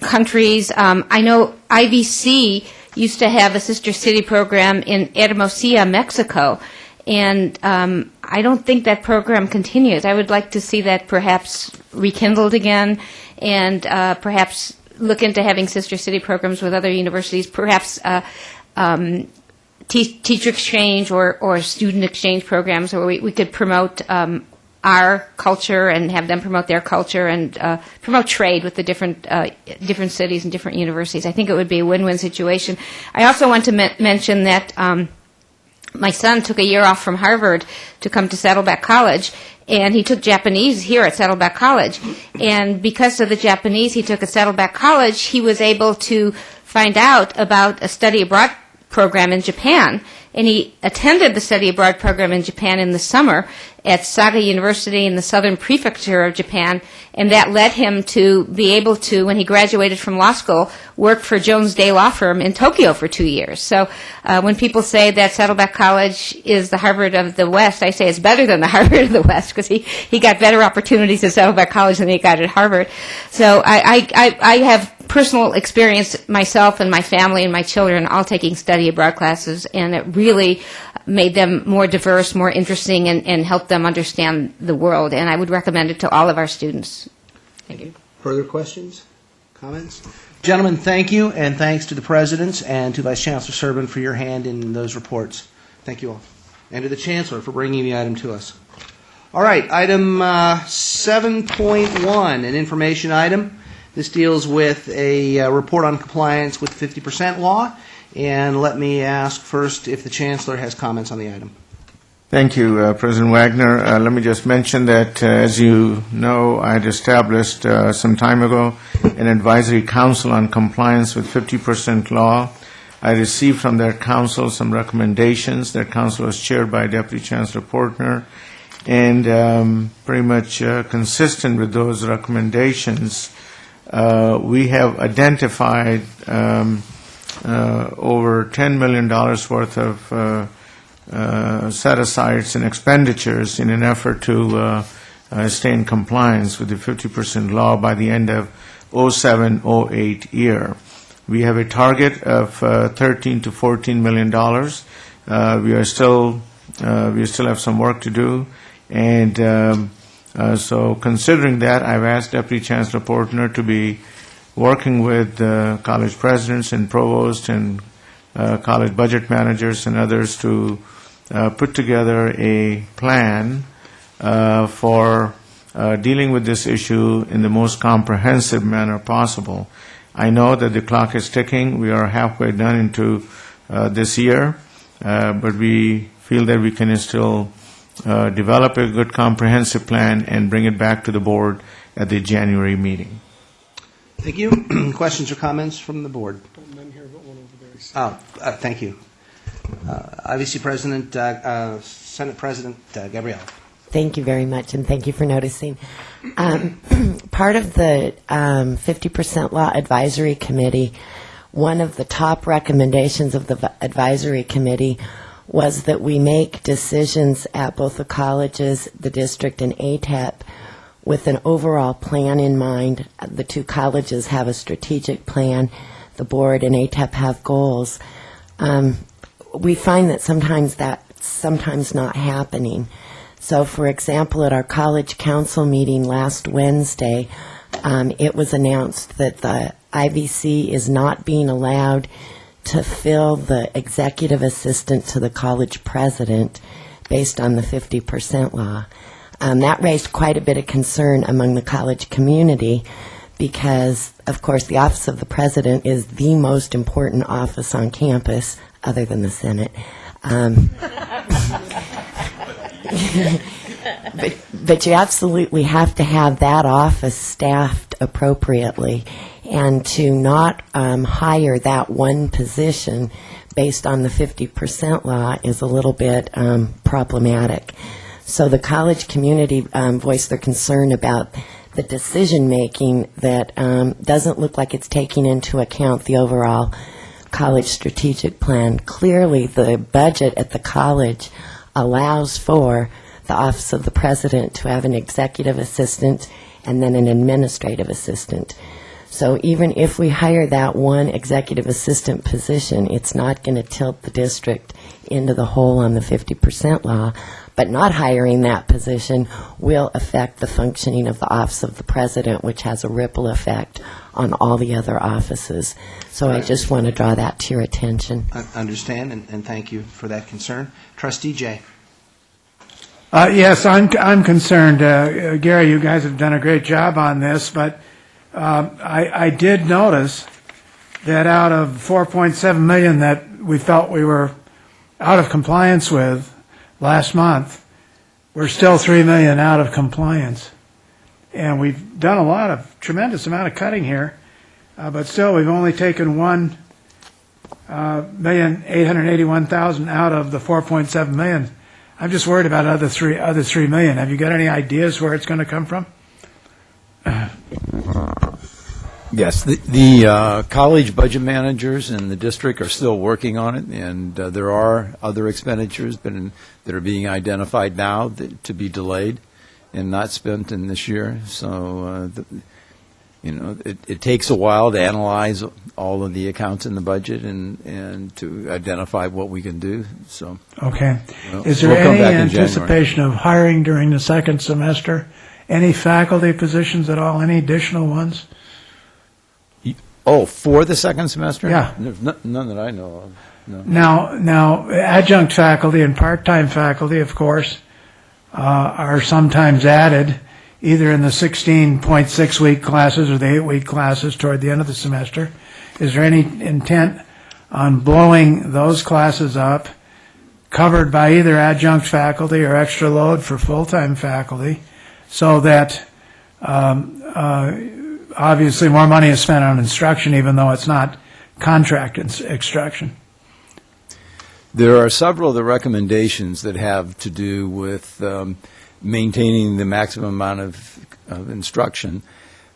Speaker 3: countries. I know IVC used to have a sister city program in Hermosillo, Mexico, and I don't think that program continues. I would like to see that perhaps rekindled again, and perhaps look into having sister city programs with other universities, perhaps teacher exchange or student exchange programs where we could promote our culture and have them promote their culture and promote trade with the different cities and different universities. I think it would be a win-win situation. I also want to mention that my son took a year off from Harvard to come to Saddleback College, and he took Japanese here at Saddleback College. And because of the Japanese he took at Saddleback College, he was able to find out about a study abroad program in Japan. And he attended the study abroad program in Japan in the summer at Saga University in the Southern Prefecture of Japan, and that led him to be able to, when he graduated from law school, work for Jones Day Law Firm in Tokyo for 2 years. So when people say that Saddleback College is the Harvard of the West, I say it's better than the Harvard of the West, because he got better opportunities at Saddleback College than he got at Harvard. So I have personal experience, myself and my family and my children all taking study abroad classes, and it really made them more diverse, more interesting, and helped them understand the world. And I would recommend it to all of our students. Thank you.
Speaker 8: Further questions, comments? Gentlemen, thank you, and thanks to the presidents and to Vice Chancellor Serban for your hand in those reports. Thank you all. And to the Chancellor for bringing the item to us. All right, item 7.1, an information item. This deals with a report on compliance with the 50% law. And let me ask first if the Chancellor has comments on the item.
Speaker 7: Thank you, President Wagner. Let me just mention that, as you know, I had established some time ago an advisory council on compliance with 50% law. I received from their council some recommendations. Their council was chaired by Deputy Chancellor Portner, and pretty much consistent with those recommendations, we have identified over $10 million worth of set-asides and expenditures in an effort to stay in compliance with the 50% law by the end of 07-08 year. We have a target of $13 to $14 million. We still have some work to do, and so considering that, I've asked Deputy Chancellor Portner to be working with college presidents and provosts and college budget managers and others to put together a plan for dealing with this issue in the most comprehensive manner possible. I know that the clock is ticking. We are halfway done into this year, but we feel that we can still develop a good comprehensive plan and bring it back to the board at the January meeting.
Speaker 8: Thank you. Questions or comments from the board?
Speaker 4: None here, but one over there.
Speaker 8: Thank you. IVC President, Senate President Gabrielle.
Speaker 14: Thank you very much, and thank you for noticing. Part of the 50% Law Advisory Committee, one of the top recommendations of the advisory committee was that we make decisions at both the colleges, the district, and ATEP with an overall plan in mind. The two colleges have a strategic plan. The board and ATEP have goals. We find that sometimes that's not happening. So, for example, at our college council meeting last Wednesday, it was announced that the IVC is not being allowed to fill the executive assistant to the college president based on the 50% law. That raised quite a bit of concern among the college community because, of course, the office of the president is the most important office on campus, other than the Senate. But you absolutely have to have that office staffed appropriately, and to not hire that one position based on the 50% law is a little bit problematic. So the college community voiced their concern about the decision-making that doesn't look like it's taking into account the overall college strategic plan. Clearly, the budget at the college allows for the Office of the President to have an executive assistant and then an administrative assistant. So even if we hire that one executive assistant position, it's not going to tilt the district into the hole on the 50% law, but not hiring that position will affect the functioning of the Office of the President, which has a ripple effect on all the other offices. So I just want to draw that to your attention.
Speaker 8: I understand, and thank you for that concern. Trustee Jay.
Speaker 10: Yes, I'm concerned. Gary, you guys have done a great job on this, but I did notice that out of $4.7 million that we felt we were out of compliance with last month, we're still $3 million out of compliance. And we've done tremendous amount of cutting here, but still we've only taken one $1,881,000 out of the $4.7 million. I'm just worried about other $3 million. Have you got any ideas where it's going to come from?
Speaker 13: Yes, the college budget managers in the district are still working on it, and there are other expenditures that are being identified now to be delayed and not spent in this year. So, it takes a while to analyze all of the accounts in the budget and to identify what we can do. So,
Speaker 10: Okay.
Speaker 13: Well,
Speaker 10: Is there
Speaker 13: we'll come
Speaker 10: any
Speaker 13: back in January.
Speaker 10: anticipation of hiring during the second semester? Any faculty positions at all? Any additional ones?
Speaker 13: Oh, for the second semester?
Speaker 10: Yeah.
Speaker 13: There's none that I know of. No.
Speaker 10: Now, adjunct faculty and part-time faculty, of course, are sometimes added either in the 16.6-week classes or the 8-week classes toward the end of the semester. Is there any intent on blowing those classes up, covered by either adjunct faculty or extra load for full-time faculty, so that obviously more money is spent on instruction, even though it's not contract instruction?
Speaker 13: There are several of the recommendations that have to do with maintaining the maximum amount of instruction.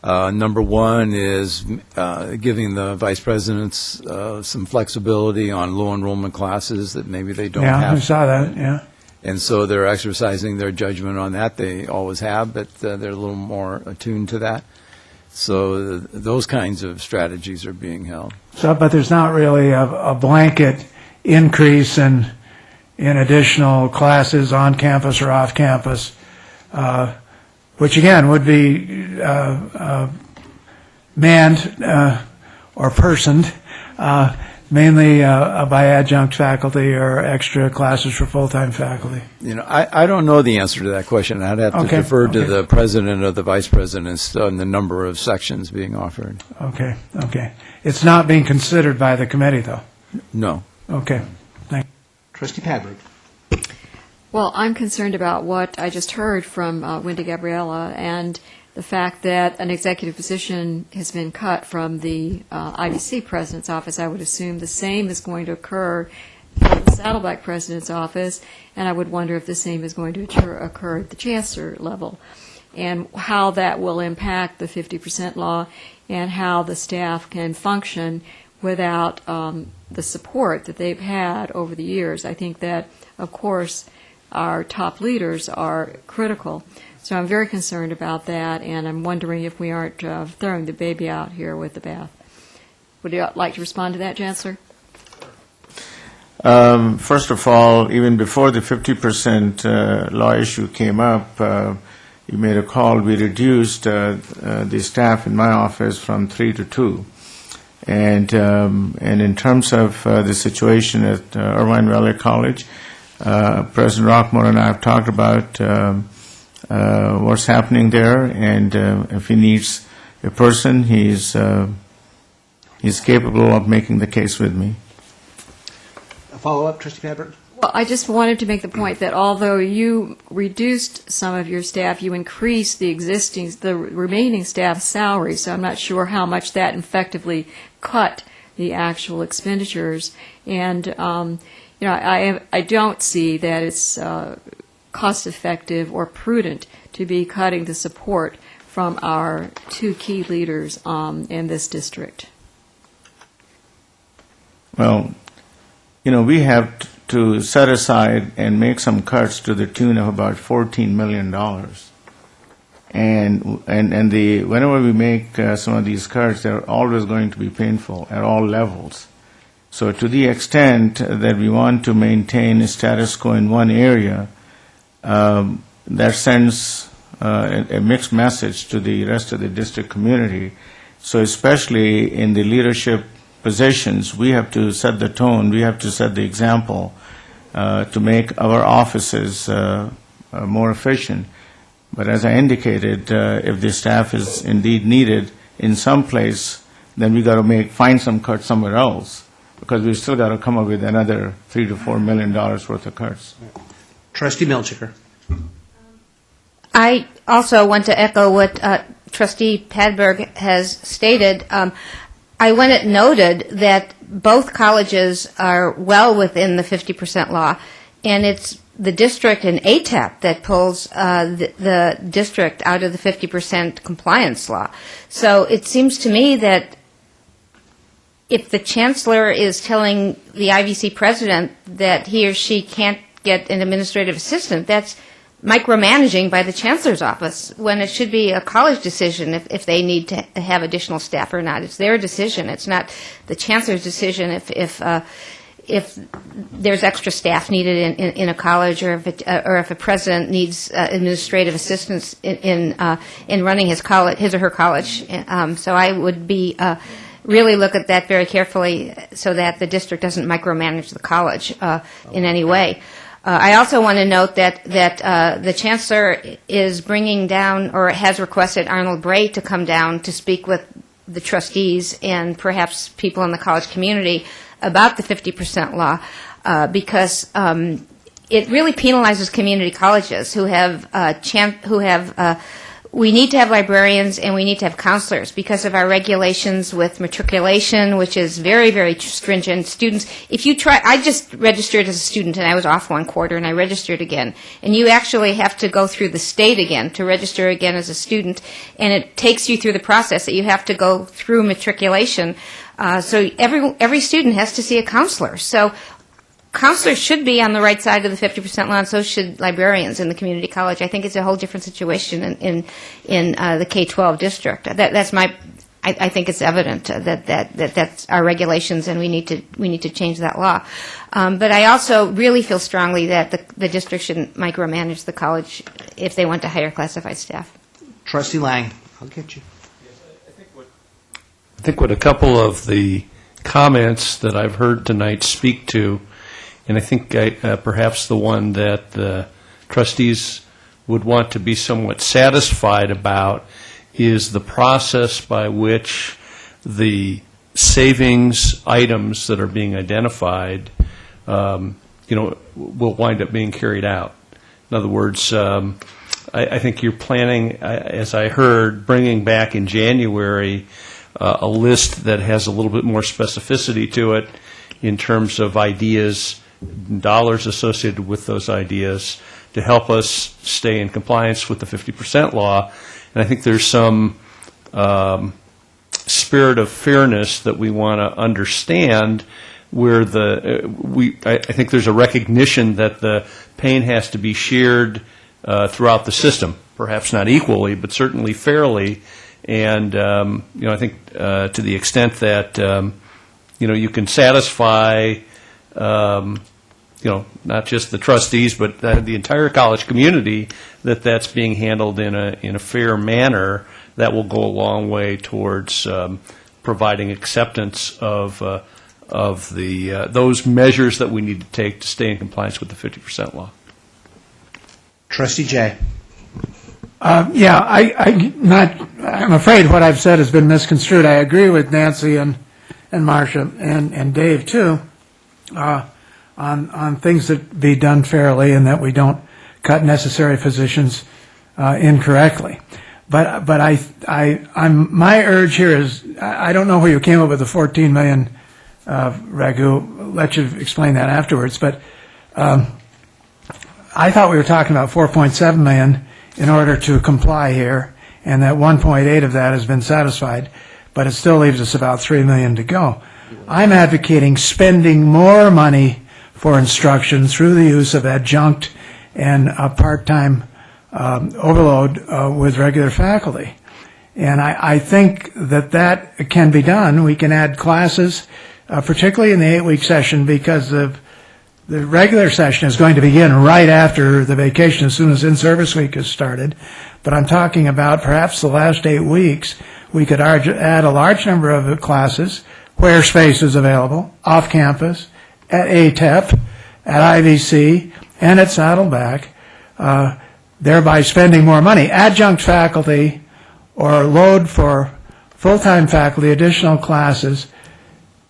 Speaker 13: Number one is giving the vice presidents some flexibility on low enrollment classes that maybe they don't have.
Speaker 10: Yeah, I saw that, yeah.
Speaker 13: And so they're exercising their judgment on that. They always have, but they're a little more attuned to that. So those kinds of strategies are being held.
Speaker 10: So, but there's not really a blanket increase in additional classes on campus or off campus, which again would be manned or personed mainly by adjunct faculty or extra classes for full-time faculty.
Speaker 13: I don't know the answer to that question. I'd have to defer to the president or the vice presidents on the number of sections being offered.
Speaker 10: Okay. It's not being considered by the committee, though?
Speaker 13: No.
Speaker 10: Okay. Thank you.
Speaker 8: Trustee Padwick.
Speaker 9: Well, I'm concerned about what I just heard from Wendy Gabriella and the fact that an executive position has been cut from the IBC president's office. I would assume the same is going to occur in the Saddleback president's office, and I would wonder if the same is going to occur at the Chancellor level, and how that will impact the 50% law and how the staff can function without the support that they've had over the years. I think that, of course, our top leaders are critical. So I'm very concerned about that, and I'm wondering if we aren't throwing the baby out here with the bath. Would you like to respond to that, Chancellor?
Speaker 7: First of all, even before the 50% law issue came up, you made a call. We reduced the staff in my office from 3 to 2. And in terms of the situation at Irvine Valley College, President Rockmore and I have talked about what's happening there, and if he needs a person, he's capable of making the case with me.
Speaker 8: A follow-up, Trustee Padwick?
Speaker 9: Well, I just wanted to make the point that although you reduced some of your staff, you increased the remaining staff's salary, so I'm not sure how much that effectively cut the actual expenditures. And, I don't see that it's cost-effective or prudent to be cutting the support from our two key leaders in this district.
Speaker 7: Well, we have to set aside and make some cuts to the tune of about $14 million. And whenever we make some of these cuts, they're always going to be painful at all levels. So to the extent that we want to maintain a status quo in one area, that sends a mixed message to the rest of the district community. So especially in the leadership positions, we have to set the tone, we have to set the example to make our offices more efficient. But as I indicated, if the staff is indeed needed in some place, then we got to find some cuts somewhere else, because we've still got to come up with another $3 to $4 million worth of cuts.
Speaker 8: Trustee Milchiker.
Speaker 3: I also want to echo what Trustee Padberg has stated. I want it noted that both colleges are well within the 50% law, and it's the district and ATAP that pulls the district out of the 50% compliance law. So it seems to me that if the chancellor is telling the IVC president that he or she can't get an administrative assistant, that's micromanaging by the chancellor's office, when it should be a college decision if they need to have additional staff or not. It's their decision. It's not the chancellor's decision if there's extra staff needed in a college, or if a president needs administrative assistance in running his or her college. So I would be really look at that very carefully so that the district doesn't micromanage the college in any way. I also want to note that the chancellor is bringing down, or has requested Arnold Bray to come down to speak with the trustees and perhaps people in the college community about the 50% law, because it really penalizes community colleges who have we need to have librarians and we need to have counselors because of our regulations with matriculation, which is very, very stringent. Students, if you try, I just registered as a student and I was off one quarter and I registered again. And you actually have to go through the state again to register again as a student, and it takes you through the process that you have to go through matriculation. So every student has to see a counselor. So counselors should be on the right side of the 50% law, and so should librarians in the community college. I think it's a whole different situation in the K-12 district. That's my. I think it's evident that's our regulations, and we need to change that law. But I also really feel strongly that the district shouldn't micromanage the college if they want to hire classified staff.
Speaker 8: Trustee Lang, I'll get you.
Speaker 2: I think what a couple of the comments that I've heard tonight speak to, and I think perhaps the one that the trustees would want to be somewhat satisfied about, is the process by which the savings items that are being identified, will wind up being carried out. In other words, I think you're planning, as I heard, bringing back in January a list that has a little bit more specificity to it in terms of ideas, dollars associated with those ideas, to help us stay in compliance with the 50% law. And I think there's some spirit of fairness that we want to understand, where I think there's a recognition that the pain has to be shared throughout the system, perhaps not equally, but certainly fairly. And I think to the extent that you can satisfy not just the trustees, but the entire college community, that's being handled in a fair manner, that will go a long way towards providing acceptance of those measures that we need to take to stay in compliance with the 50% law.
Speaker 8: Trustee Jay.
Speaker 10: I'm afraid what I've said has been misconstrued. I agree with Nancy and Marcia and Dave too, on things that be done fairly and that we don't cut necessary positions incorrectly. But my urge here is, I don't know where you came up with the 14 million, Raghu. I'll let you explain that afterwards. But I thought we were talking about 4.7 million in order to comply here, and that 1.8 of that has been satisfied, but it still leaves us about 3 million to go. I'm advocating spending more money for instruction through the use of adjunct and part-time overload with regular faculty. And I think that can be done. We can add classes, particularly in the 8-week session, because the regular session is going to begin right after the vacation, as soon as in-service week has started. But I'm talking about perhaps the last 8 weeks. We could add a large number of classes where space is available, off campus, at ATEP, at IVC, and at Saddleback, thereby spending more money. Adjunct faculty or load for full-time faculty, additional classes,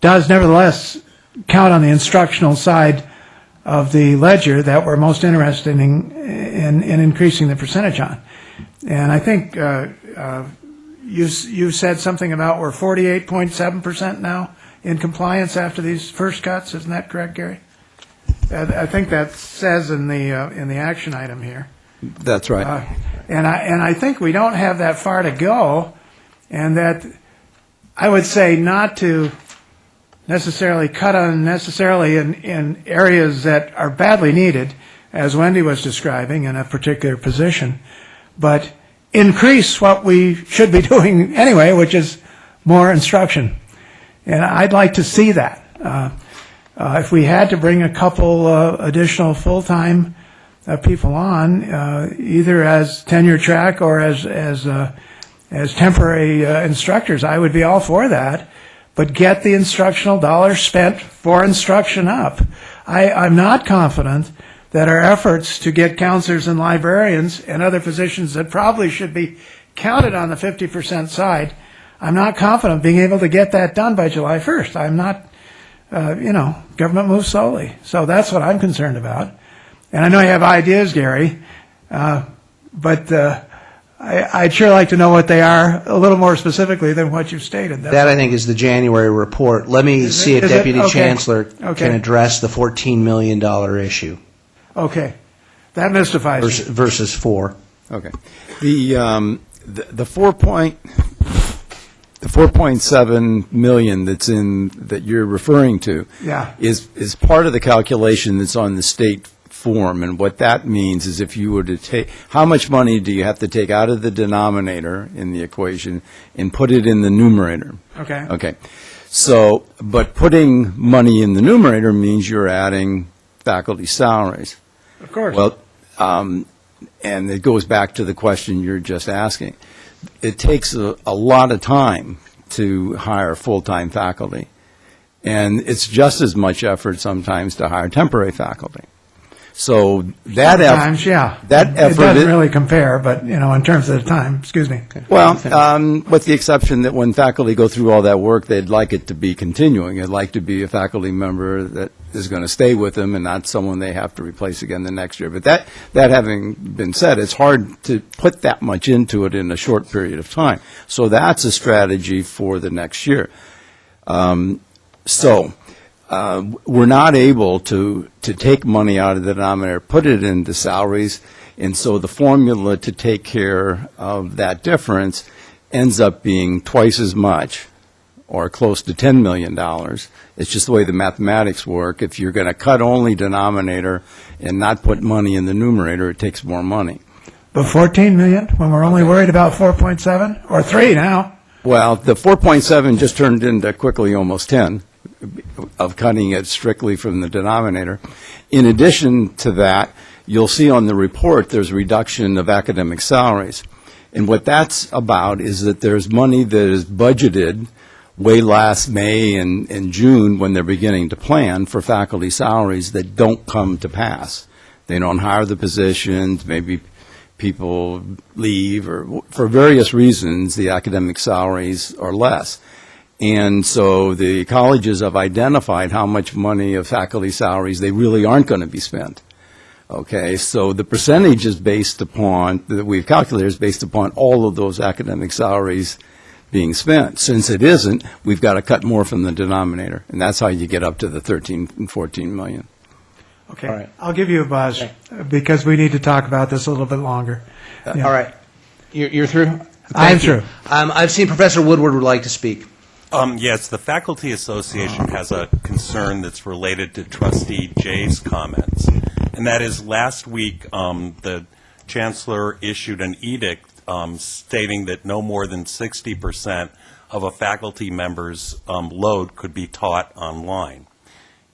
Speaker 10: does nevertheless count on the instructional side of the ledger that we're most interested in increasing the percentage on. And I think, you said something about we're 48.7% now in compliance after these first cuts. Isn't that correct, Gary? I think that says in the action item here.
Speaker 13: That's right.
Speaker 10: And I think we don't have that far to go, and that I would say not to necessarily cut unnecessarily in areas that are badly needed, as Wendy was describing in a particular position, but increase what we should be doing anyway, which is more instruction. And I'd like to see that. If we had to bring a couple additional full-time people on, either as tenure track or as temporary instructors, I would be all for that. But get the instructional dollars spent for instruction up. I'm not confident that our efforts to get counselors and librarians and other positions that probably should be counted on the 50% side, I'm not confident being able to get that done by July 1st. I'm not, government moves slowly. So that's what I'm concerned about. And I know you have ideas, Gary, but I'd sure like to know what they are a little more specifically than what you've stated.
Speaker 8: That, I think, is the January report. Let me see if Deputy Chancellor can address the $14 million issue.
Speaker 10: Okay. That mystifies me.
Speaker 8: Versus 4.
Speaker 13: Okay. The 4.7 million that you're referring to is part of the calculation that's on the state form, and what that means is if you were to take, how much money do you have to take out of the denominator in the equation and put it in the numerator?
Speaker 10: Okay.
Speaker 13: Okay. So, but putting money in the numerator means you're adding faculty salaries.
Speaker 10: Of course.
Speaker 13: Well, and it goes back to the question you're just asking. It takes a lot of time to hire full-time faculty, and it's just as much effort sometimes to hire temporary faculty. So that
Speaker 10: sometimes,
Speaker 13: that effort
Speaker 10: it doesn't really compare, but in terms of the time, excuse me.
Speaker 13: Well, with the exception that when faculty go through all that work, they'd like it to be continuing. They'd like to be a faculty member that is going to stay with them and not someone they have to replace again the next year. But that having been said, it's hard to put that much into it in a short period of time. So that's a strategy for the next year. We're not able to take money out of the denominator, put it into salaries, and so the formula to take care of that difference ends up being twice as much, or close to $10 million. It's just the way the mathematics work. If you're going to cut only denominator and not put money in the numerator, it takes more money.
Speaker 10: But 14 million, when we're only worried about 4.7, or 3 now?
Speaker 13: Well, the 4.7 just turned into quickly almost 10. Of cutting it strictly from the denominator. In addition to that, you'll see on the report there's reduction of academic salaries. And what that's about is that there's money that is budgeted way last May and June when they're beginning to plan for faculty salaries that don't come to pass. They don't hire the positions, maybe people leave, or for various reasons the academic salaries are less. And so the colleges have identified how much money of faculty salaries they really aren't going to be spent. Okay, so the percentage is based upon, that we've calculated, is based upon all of those academic salaries being spent. Since it isn't, we've got to cut more from the denominator, and that's how you get up to the 13 and 14 million.
Speaker 10: Okay, right. I'll give you a buzz, because we need to talk about this a little bit longer.
Speaker 8: All right. You're through?
Speaker 10: I'm through.
Speaker 8: I've seen Professor Woodward would like to speak.
Speaker 19: Yes, the Faculty Association has a concern that's related to Trustee Jay's comments, and that is last week the Chancellor issued an edict stating that no more than 60% of a faculty member's load could be taught online.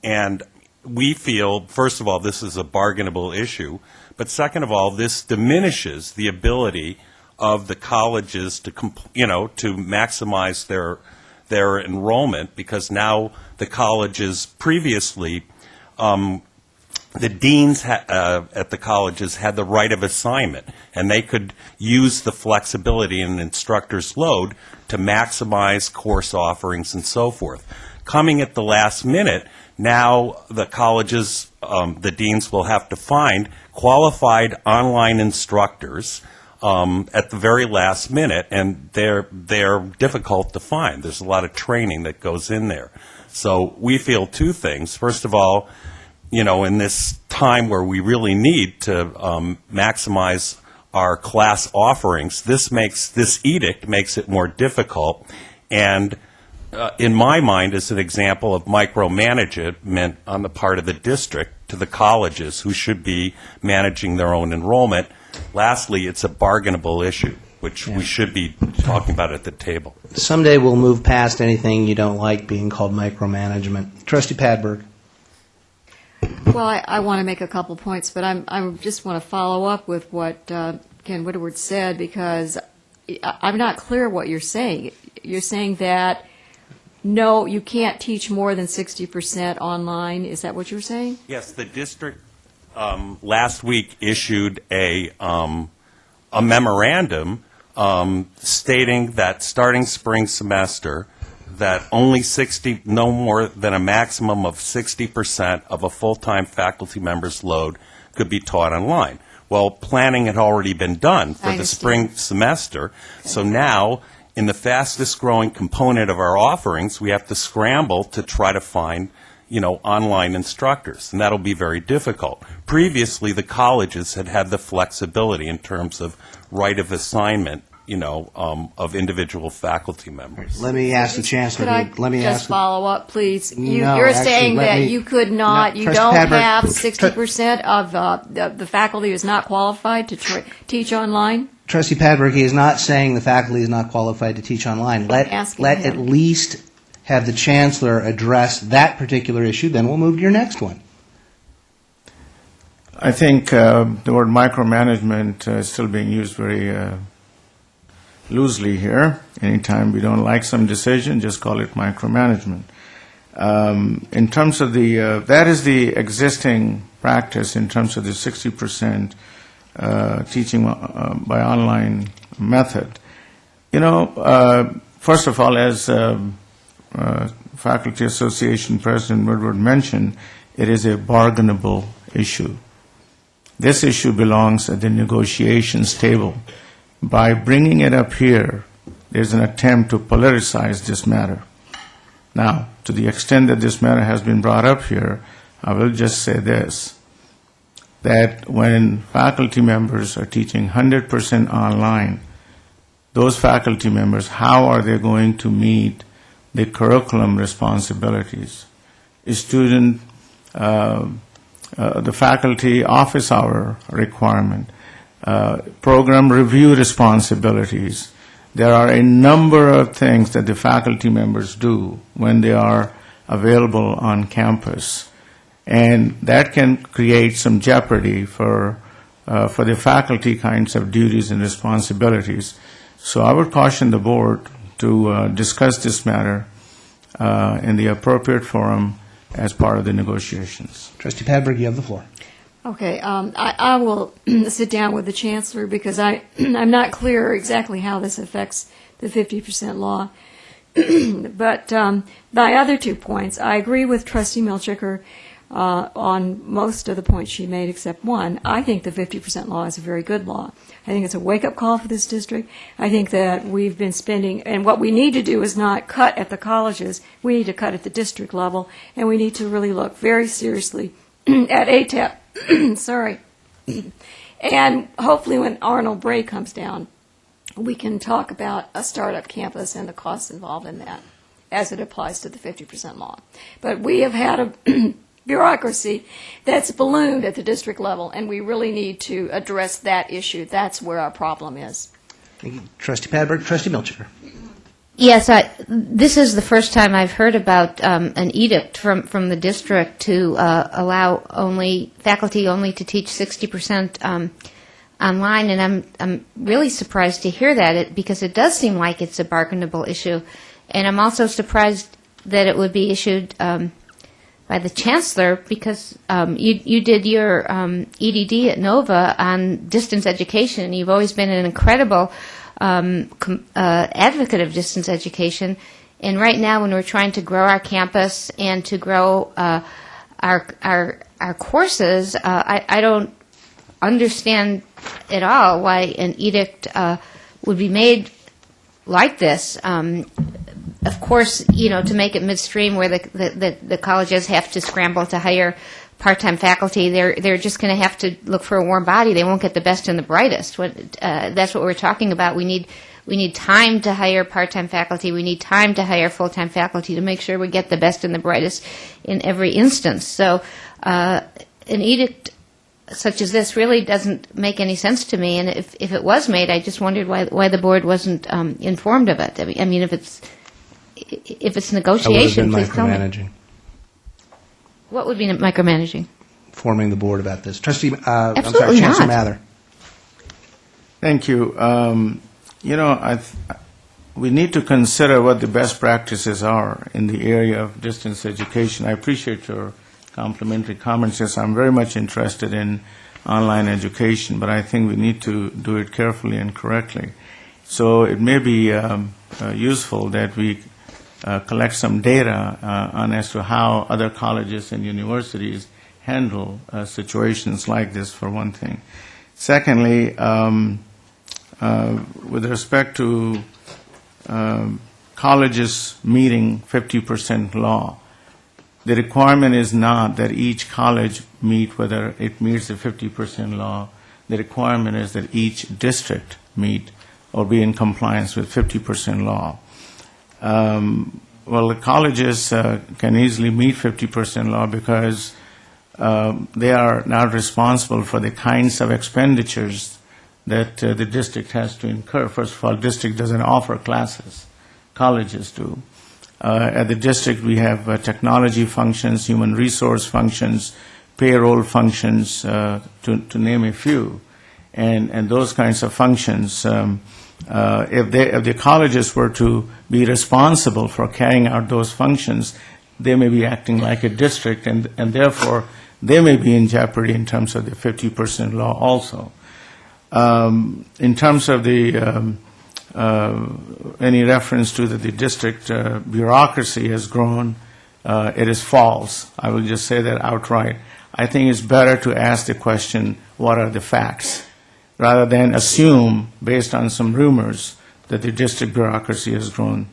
Speaker 19: And we feel, first of all, this is a bargainable issue, but second of all, this diminishes the ability of the colleges to, to maximize their enrollment, because now the colleges previously, the deans at the colleges had the right of assignment, and they could use the flexibility in an instructor's load to maximize course offerings and so forth. Coming at the last minute, now the colleges, the deans will have to find qualified online instructors at the very last minute, and they're difficult to find. There's a lot of training that goes in there. So we feel two things. First of all, in this time where we really need to maximize our class offerings, this edict makes it more difficult, and in my mind is an example of micromanagement on the part of the district to the colleges who should be managing their own enrollment. Lastly, it's a bargainable issue, which we should be talking about at the table.
Speaker 8: Someday we'll move past anything you don't like being called micromanagement. Trustee Padberg.
Speaker 9: Well, I want to make a couple points, but I just want to follow up with what Ken Woodward said, because I'm not clear what you're saying. You're saying that, no, you can't teach more than 60% online. Is that what you're saying?
Speaker 19: Yes, the district last week issued a memorandum stating that starting spring semester, that only no more than a maximum of 60% of a full-time faculty member's load could be taught online. Well, planning had already been done for the spring semester, so now, in the fastest growing component of our offerings, we have to scramble to try to find, online instructors, and that'll be very difficult. Previously, the colleges had the flexibility in terms of right of assignment, of individual faculty members.
Speaker 8: Let me ask the Chancellor.
Speaker 9: Could I just follow up, please?
Speaker 8: No,
Speaker 9: You're
Speaker 8: actually,
Speaker 9: saying
Speaker 8: let
Speaker 9: that
Speaker 8: me-
Speaker 9: you could not,
Speaker 8: No,
Speaker 9: you
Speaker 8: Trustee
Speaker 9: don't
Speaker 8: Padberg-
Speaker 9: have 60% of the faculty who's not qualified to teach online?
Speaker 8: Trustee Padberg, he is not saying the faculty is not qualified to teach online. Let
Speaker 9: asking
Speaker 8: at
Speaker 9: him.
Speaker 8: least have the Chancellor address that particular issue, then we'll move to your next one.
Speaker 7: I think the word micromanagement is still being used very loosely here. Anytime we don't like some decision, just call it micromanagement. In terms of that is the existing practice in terms of the 60% teaching by online method. First of all, as Faculty Association President Woodward mentioned, it is a bargainable issue. This issue belongs at the negotiations table. By bringing it up here, there's an attempt to politicize this matter. Now, to the extent that this matter has been brought up here, I will just say this, that when faculty members are teaching 100% online, those faculty members, how are they going to meet the curriculum responsibilities? The faculty office hour requirement, program review responsibilities. There are a number of things that the faculty members do when they are available on campus, and that can create some jeopardy for the faculty kinds of duties and responsibilities. So I would caution the board to discuss this matter in the appropriate forum as part of the negotiations.
Speaker 8: Trustee Padberg, you have the floor.
Speaker 9: Okay, I will sit down with the Chancellor because I'm not clear exactly how this affects the 50% law. But my other 2 points, I agree with Trustee Milchiker on most of the points she made except one. I think the 50% law is a very good law. I think it's a wake-up call for this district. I think that we've been spending, and what we need to do is not cut at the colleges. We need to cut at the district level, and we need to really look very seriously at ATEP. Sorry. And hopefully when Arnold Bray comes down, we can talk about a startup campus and the costs involved in that as it applies to the 50% law. But we have had a bureaucracy that's ballooned at the district level, and we really need to address that issue. That's where our problem is.
Speaker 8: Thank you. Trustee Padberg. Trustee Milchiker.
Speaker 3: Yes, this is the first time I've heard about an edict from the district to allow faculty only to teach 60% online, and I'm really surprised to hear that because it does seem like it's a bargainable issue, and I'm also surprised that it would be issued by the Chancellor because you did your EDD at Nova on distance education. You've always been an incredible advocate of distance education, and right now when we're trying to grow our campus and to grow our courses, I understand at all why an edict would be made like this. Of course, to make it midstream where the colleges have to scramble to hire part-time faculty, they're just going to have to look for a warm body. They won't get the best and the brightest. That's what we're talking about. We need time to hire part-time faculty. We need time to hire full-time faculty to make sure we get the best and the brightest in every instance. So an edict such as this really doesn't make any sense to me. And if it was made, I just wondered why the board wasn't informed of it. I mean, if it's negotiation, please tell me.
Speaker 8: Micromanaging,
Speaker 3: What would be micromanaging?
Speaker 8: forming the board about this. Trustee,
Speaker 3: Absolutely
Speaker 8: Chancellor
Speaker 3: not.
Speaker 8: Mather.
Speaker 7: Thank you. We need to consider what the best practices are in the area of distance education. I appreciate your complimentary comments. Yes, I'm very much interested in online education, but I think we need to do it carefully and correctly. So it may be useful that we collect some data on as to how other colleges and universities handle situations like this, for one thing. Secondly, with respect to colleges meeting 50% law, the requirement is not that each college meet whether it meets the 50% law. The requirement is that each district meet or be in compliance with 50% law. Well, the colleges can easily meet 50% law because they are not responsible for the kinds of expenditures that the district has to incur. First of all, district doesn't offer classes. Colleges do. At the district, we have technology functions, human resource functions, payroll functions, to name a few. And those kinds of functions, if the colleges were to be responsible for carrying out those functions, they may be acting like a district, and therefore they may be in jeopardy in terms of the 50% law also. In terms of the any reference to that the district bureaucracy has grown, it is false. I will just say that outright. I think it's better to ask the question, what are the facts, rather than assume, based on some rumors, that the district bureaucracy has grown.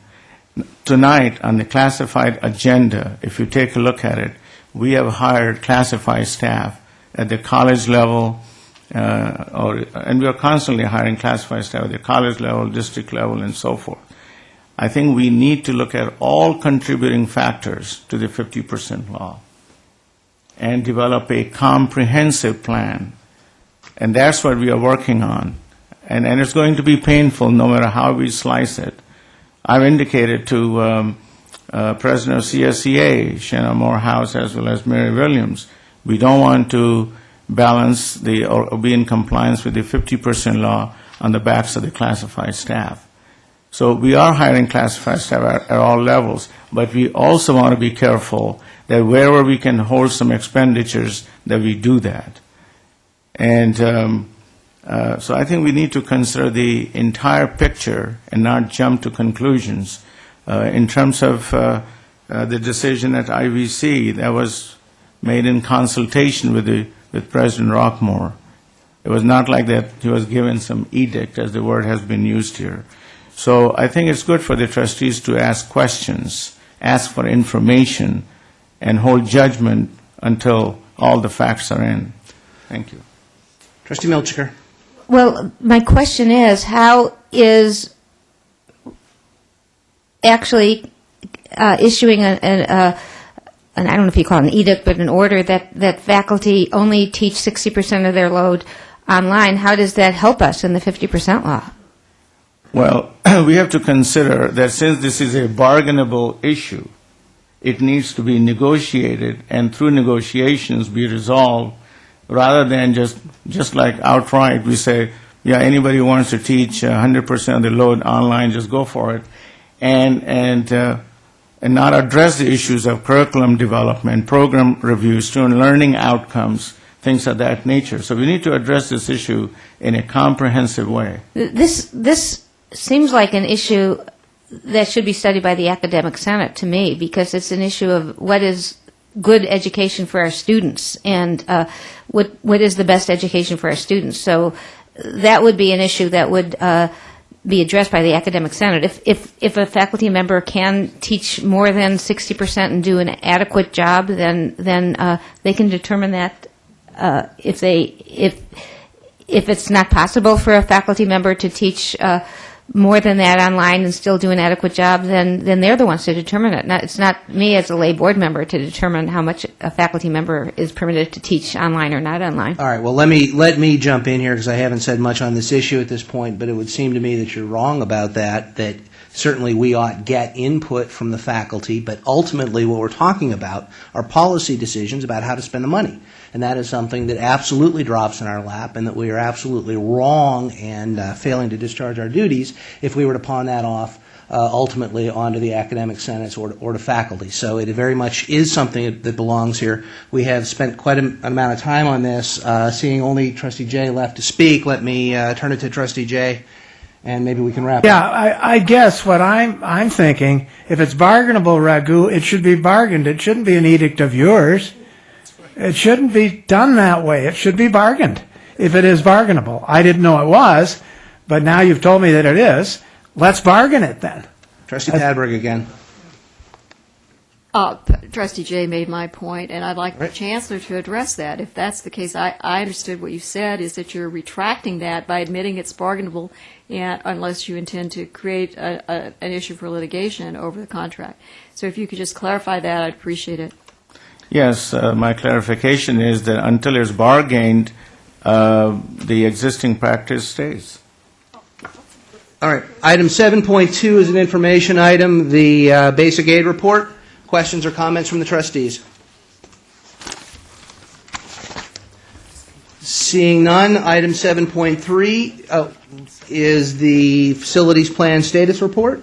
Speaker 7: Tonight, on the classified agenda, if you take a look at it, we have hired classified staff at the college level, and we are constantly hiring classified staff at the college level, district level, and so forth. I think we need to look at all contributing factors to the 50% law and develop a comprehensive plan. And that's what we are working on. And it's going to be painful no matter how we slice it. I've indicated to President of CSEA, Shannon Morehouse, as well as Mary Williams, we don't want to balance or be in compliance with the 50% law on the backs of the classified staff. So we are hiring classified staff at all levels, but we also want to be careful that wherever we can hold some expenditures, that we do that. And so I think we need to consider the entire picture and not jump to conclusions. In terms of the decision at IVC, that was made in consultation with President Rockmore. It was not like that he was given some edict, as the word has been used here. So I think it's good for the trustees to ask questions, ask for information, and hold judgment until all the facts are in. Thank you.
Speaker 8: Trustee Milchiker.
Speaker 3: Well, my question is, how is actually issuing and I don't know if you call it an edict, but an order that faculty only teach 60% of their load online, how does that help us in the 50% law?
Speaker 7: Well, we have to consider that since this is a bargainable issue, it needs to be negotiated and through negotiations be resolved, rather than just like outright we say, yeah, anybody who wants to teach 100% of the load online, just go for it, and not address the issues of curriculum development, program reviews, student learning outcomes, things of that nature. So we need to address this issue in a comprehensive way.
Speaker 3: This seems like an issue that should be studied by the Academic Senate to me, because it's an issue of what is good education for our students, and what is the best education for our students. So that would be an issue that would be addressed by the Academic Senate. If a faculty member can teach more than 60% and do an adequate job, then they can determine that. If it's not possible for a faculty member to teach more than that online and still do an adequate job, then they're the ones to determine it. It's not me as a lay board member to determine how much a faculty member is permitted to teach online or not online.
Speaker 8: All right, well, let me jump in here because I haven't said much on this issue at this point, but it would seem to me that you're wrong about that certainly we ought get input from the faculty, but ultimately what we're talking about are policy decisions about how to spend the money. And that is something that absolutely drops in our lap, and that we are absolutely wrong and failing to discharge our duties if we were to pawn that off ultimately onto the academic senates or to faculty. So it very much is something that belongs here. We have spent quite an amount of time on this. Seeing only Trustee Jay left to speak, let me turn it to Trustee Jay, and maybe we can wrap
Speaker 10: Yeah,
Speaker 8: up.
Speaker 10: I guess what I'm thinking, if it's bargainable, Raghu, it should be bargained. It shouldn't be an edict of yours. It shouldn't be done that way. It should be bargained if it is bargainable. I didn't know it was, but now you've told me that it is. Let's bargain it then.
Speaker 8: Trustee Padberg again.
Speaker 9: Trustee Jay made my point, and I'd like the Chancellor to address that. If that's the case, I understood what you said is that you're retracting that by admitting it's bargainable, and unless you intend to create an issue for litigation over the contract. So if you could just clarify that, I'd appreciate it.
Speaker 7: Yes, my clarification is that until it's bargained, the existing practice stays.
Speaker 8: All right. Item 7.2 is an information item, the basic aid report. Questions or comments from the trustees? Seeing none, item 7.3 is the facilities plan status report.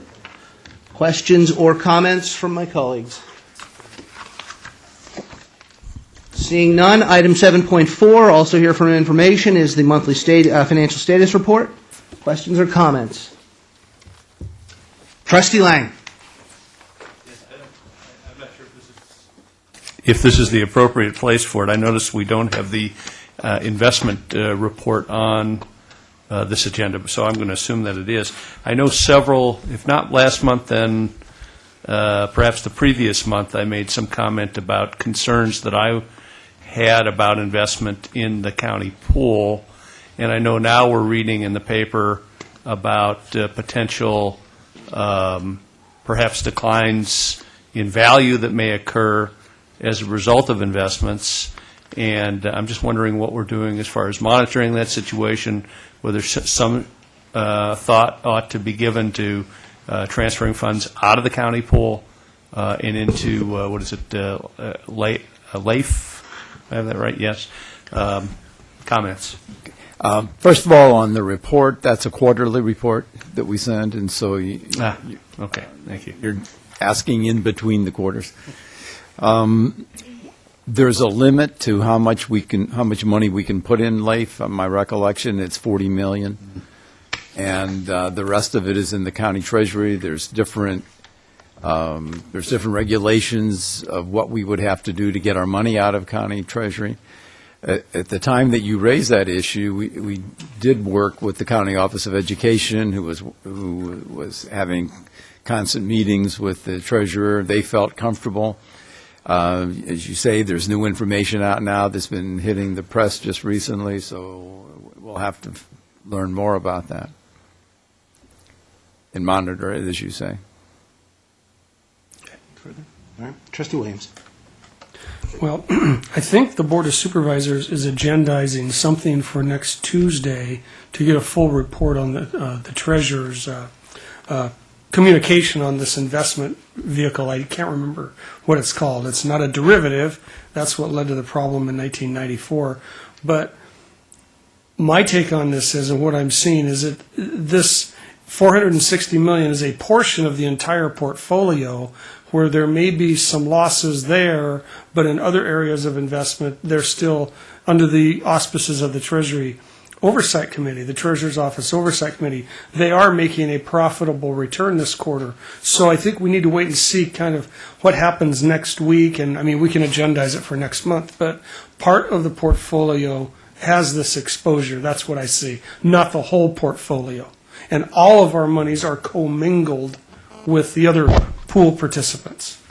Speaker 8: Questions or comments from my colleagues? Seeing none, item 7.4, also here for information, is the monthly financial status report. Questions or comments? Trustee Lang.
Speaker 2: If this is the appropriate place for it. I notice we don't have the investment report on this agenda, so I'm going to assume that it is. I know several, if not last month, then perhaps the previous month, I made some comment about concerns that I had about investment in the county pool, and I know now we're reading in the paper about potential perhaps declines in value that may occur as a result of investments, and I'm just wondering what we're doing as far as monitoring that situation, whether some thought ought to be given to transferring funds out of the county pool and into, what is it, LAIF? I have that right? Yes. Comments?
Speaker 13: First of all, on the report, that's a quarterly report that we send, and so
Speaker 2: okay, thank you.
Speaker 13: You're asking in between the quarters. There's a limit to how much money we can put in LAIF. On my recollection, it's $40 million, and the rest of it is in the county treasury. There's different regulations of what we would have to do to get our money out of county treasury. At the time that you raised that issue, we did work with the County Office of Education, who was having constant meetings with the treasurer. They felt comfortable. As you say, there's new information out now that's been hitting the press just recently, so we'll have to learn more about that and monitor it, as you say.
Speaker 8: Further? All right. Trustee Williams.
Speaker 4: Well, I think the Board of Supervisors is agendizing something for next Tuesday to get a full report on the Treasurer's communication on this investment vehicle. I can't remember what it's called. It's not a derivative. That's what led to the problem in 1994. But my take on this is, and what I'm seeing is that this $460 million is a portion of the entire portfolio where there may be some losses there, but in other areas of investment, they're still under the auspices of the Treasury Oversight Committee, the Treasurer's Office Oversight Committee, they are making a profitable return this quarter. So I think we need to wait and see kind of what happens next week. And I mean, we can agendize it for next month, but part of the portfolio has this exposure. That's what I see, not the whole portfolio. And all of our monies are commingled with the other pool participants.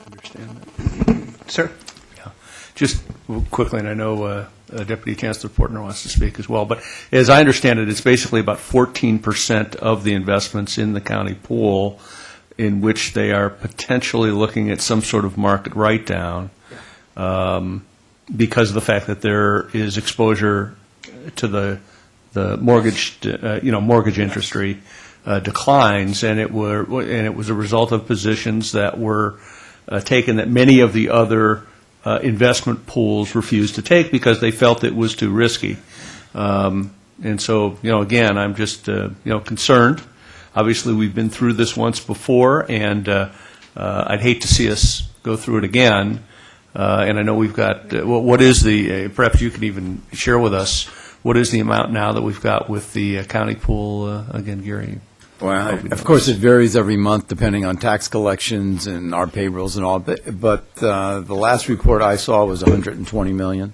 Speaker 2: Understand that. Sir? Yeah. Just quickly, and I know Deputy Chancellor Portner wants to speak as well, but as I understand it, it's basically about 14% of the investments in the county pool in which they are potentially looking at some sort of market write-down because of the fact that there is exposure to the mortgage, mortgage industry declines, and it was a result of positions that were taken that many of the other investment pools refused to take because they felt it was too risky. And so, again, I'm just, concerned. Obviously, we've been through this once before, and I'd hate to see us go through it again. And I know we've got, what is the, perhaps you can even share with us, what is the amount now that we've got with the county pool, again, Gary?
Speaker 13: Well, of course, it varies every month depending on tax collections and our payrolls and all, but the last report I saw was $120 million.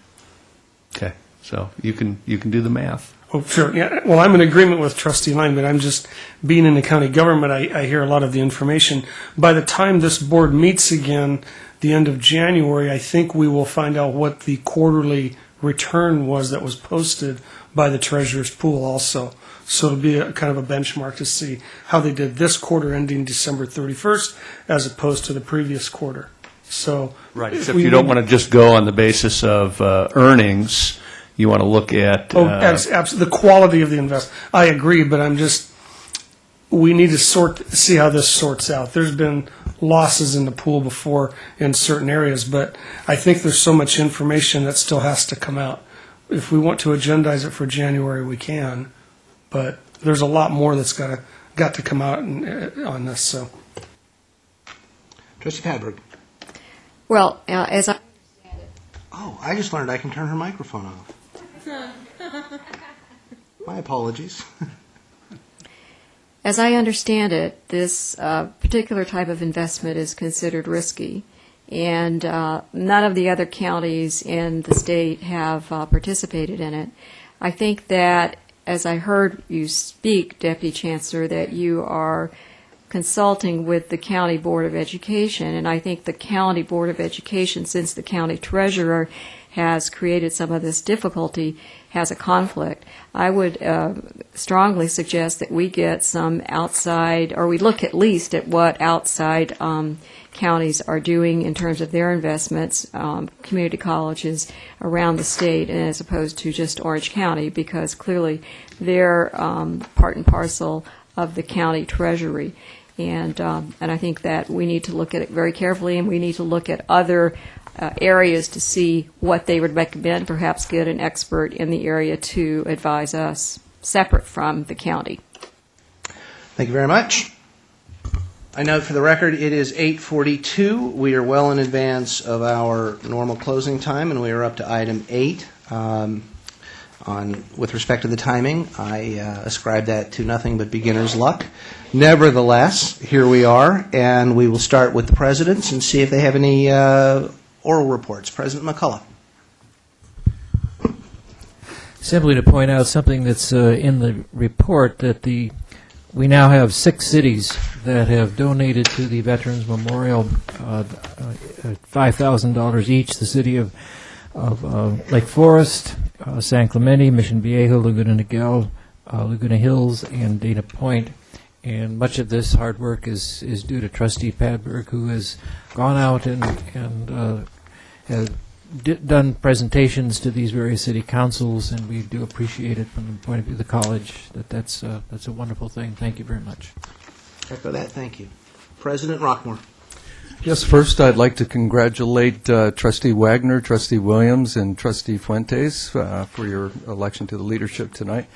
Speaker 2: Okay, so you can do the math.
Speaker 4: Oh, sure. Yeah. Well, I'm in agreement with Trustee Lang, but I'm just, being in the county government, I hear a lot of the information. By the time this board meets again, the end of January, I think we will find out what the quarterly return was that was posted by the treasurer's pool also. So it'll be a kind of a benchmark to see how they did this quarter ending December 31st as opposed to the previous quarter. So
Speaker 2: right, except you don't want to just go on the basis of earnings. You want to look at
Speaker 4: the quality of the investment. I agree, but we need to see how this sorts out. There's been losses in the pool before in certain areas, but I think there's so much information that still has to come out. If we want to agendize it for January, we can. But there's a lot more that's got to come out on this. So,
Speaker 8: Trustee Padberg.
Speaker 9: Well, as I understand it.
Speaker 8: Oh, I just learned I can turn her microphone off. My apologies.
Speaker 9: As I understand it, this particular type of investment is considered risky, and none of the other counties in the state have participated in it. I think that, as I heard you speak, Deputy Chancellor, that you are consulting with the County Board of Education, and I think the County Board of Education, since the county treasurer has created some of this difficulty, has a conflict. I would strongly suggest that we get some outside, or we look at least at what outside counties are doing in terms of their investments, community colleges around the state, and as opposed to just Orange County, because clearly they're part and parcel of the county treasury. And I think that we need to look at it very carefully, and we need to look at other areas to see what they would recommend, perhaps get an expert in the area to advise us, separate from the county.
Speaker 8: Thank you very much. I note for the record it is 8:42. We are well in advance of our normal closing time, and we are up to item 8. With respect to the timing, I ascribe that to nothing but beginner's luck. Nevertheless, here we are, and we will start with the presidents and see if they have any oral reports. President McCullough.
Speaker 20: Simply to point out something that's in the report, that we now have 6 cities that have donated to the Veterans Memorial $5,000 each. The city of Lake Forest, San Clemente, Mission Viejo, Laguna Niguel, Laguna Hills, and Dana Point. And much of this hard work is due to Trustee Padberg, who has gone out and has done presentations to these various city councils, and we do appreciate it from the point of view of the college. That's a wonderful thing. Thank you very much.
Speaker 8: Echo that. Thank you. President Rockmore.
Speaker 21: Yes, first I'd like to congratulate Trustee Wagner, Trustee Williams, and Trustee Fuentes for your election to the leadership tonight.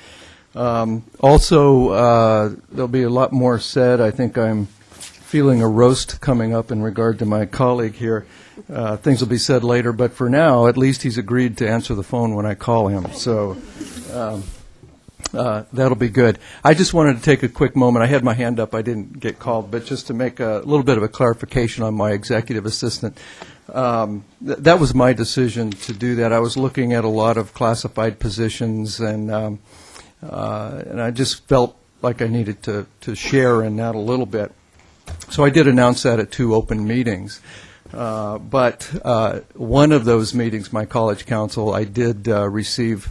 Speaker 21: Also, there'll be a lot more said. I think I'm feeling a roast coming up in regard to my colleague here. Things will be said later, but for now, at least he's agreed to answer the phone when I call him. So That'll be good. I just wanted to take a quick moment. I had my hand up. I didn't get called, but just to make a little bit of a clarification on my executive assistant. That was my decision to do that. I was looking at a lot of classified positions, and I just felt like I needed to share in that a little bit. So I did announce that at 2 open meetings. But one of those meetings, my college council, I did receive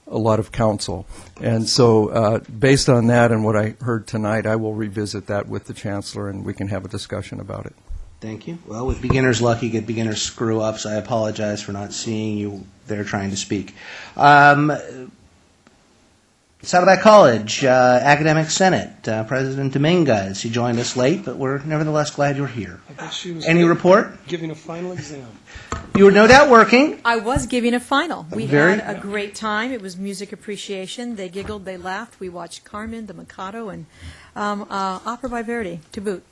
Speaker 21: a lot of counsel. And so based on that and what I heard tonight, I will revisit that with the Chancellor, and we can have a discussion about it.
Speaker 8: Thank you. Well, with beginner's luck, you get beginner's screw-ups. I apologize for not seeing you there trying to speak. Saddleback College, Academic Senate, President Dominguez. She joined us late, but we're nevertheless glad you're here.
Speaker 4: I guess she was
Speaker 8: Any report?
Speaker 4: giving a final exam.
Speaker 8: You were no doubt working.
Speaker 6: I was giving a final. We
Speaker 8: Very-
Speaker 6: had a great time. It was music appreciation. They giggled, they laughed. We watched Carmen, the Mikado, and opera by Verdi to boot.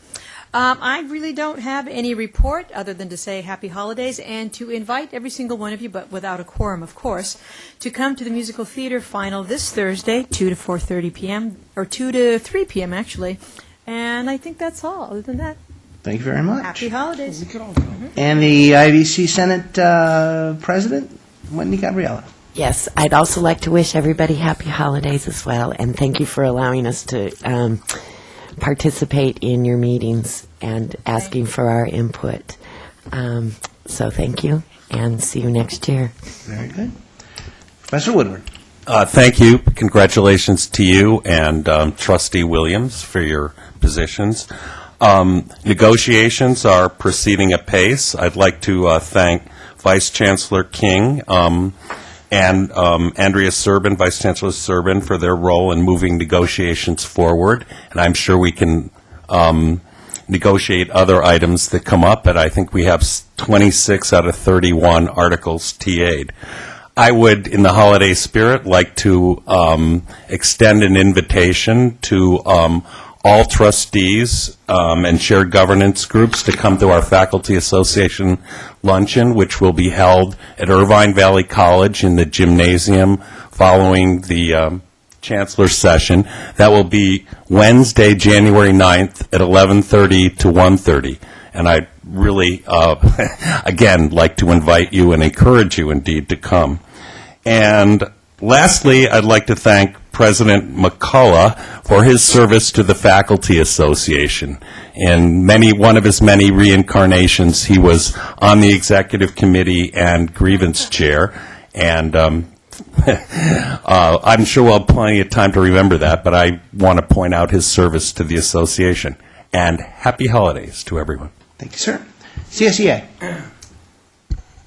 Speaker 6: I really don't have any report other than to say happy holidays and to invite every single one of you, but without a quorum, of course, to come to the musical theater final this Thursday, 2 to 4:30 p.m., or 2 to 3 p.m., actually. And I think that's all. Other than that,
Speaker 8: Thank you very much.
Speaker 6: happy holidays.
Speaker 8: And the IVC Senate President, Wendy Gabriella.
Speaker 14: Yes, I'd also like to wish everybody happy holidays as well, and thank you for allowing us to participate in your meetings and asking for our input. So thank you, and see you next year.
Speaker 8: Very good. Professor Woodward.
Speaker 19: Thank you. Congratulations to you and Trustee Williams for your positions. Negotiations are proceeding apace. I'd like to thank Vice Chancellor King and Andrea Serbin, Vice Chancellor Serbin, for their role in moving negotiations forward. And I'm sure we can negotiate other items that come up, but I think we have 26 out of 31 articles TA'd. I would, in the holiday spirit, like to extend an invitation to all trustees and shared governance groups to come to our Faculty Association luncheon, which will be held at Irvine Valley College in the gymnasium following the Chancellor session. That will be Wednesday, January 9th at 11:30 to 1:30. And I'd really, again, like to invite you and encourage you, indeed, to come. And lastly, I'd like to thank President McCullough for his service to the Faculty Association. In one of his many reincarnations, he was on the Executive Committee and Grievance Chair, and I'm sure we'll have plenty of time to remember that, but I want to point out his service to the association. And happy holidays to everyone.
Speaker 8: Thank you, sir. CSEA.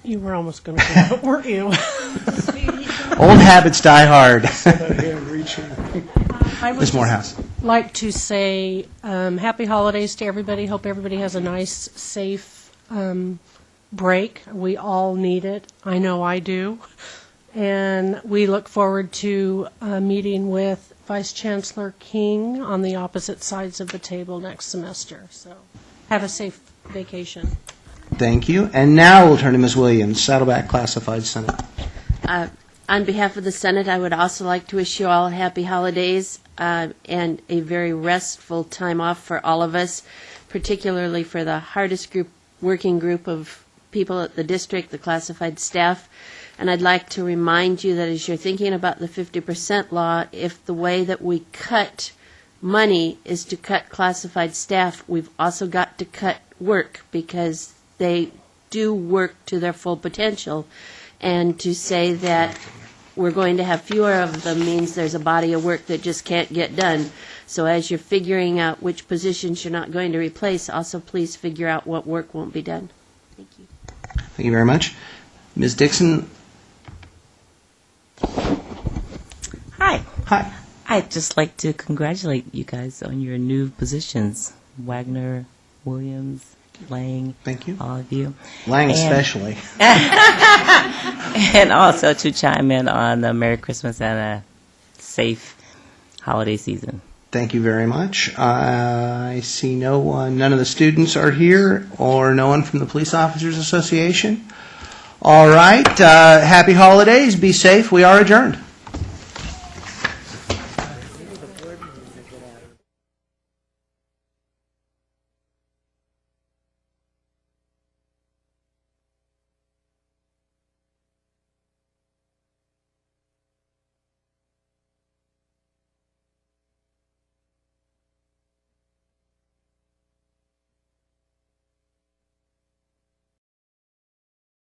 Speaker 22: You were almost going to go, weren't you?
Speaker 8: Old habits die hard.
Speaker 22: I would
Speaker 8: Ms. Morehouse.
Speaker 22: like to say happy holidays to everybody. Hope everybody has a nice, safe break. We all need it. I know I do. And we look forward to meeting with Vice Chancellor King on the opposite sides of the table next semester. So have a safe vacation.
Speaker 8: Thank you. And now we'll turn to Ms. Williams, Saddleback Classified Senate.
Speaker 15: On behalf of the Senate, I would also like to wish you all happy holidays and a very restful time off for all of us, particularly for the hardest working group of people at the district, the classified staff. And I'd like to remind you that as you're thinking about the 50% law, if the way that we cut money is to cut classified staff, we've also got to cut work because they do work to their full potential. And to say that we're going to have fewer of them means there's a body of work that just can't get done. So as you're figuring out which positions you're not going to replace, also please figure out what work won't be done. Thank you.
Speaker 8: Thank you very much. Ms. Dixon.
Speaker 23: Hi.
Speaker 8: Hi.
Speaker 23: I'd just like to congratulate you guys on your new positions, Wagner, Williams, Lang.
Speaker 8: Thank you.
Speaker 23: All of you.
Speaker 8: Lang especially.
Speaker 23: And also to chime in on the Merry Christmas and a safe holiday season.
Speaker 8: Thank you very much. I see no one, none of the students are here, or no one from the Police Officers Association. All right. Happy holidays. Be safe. We are adjourned.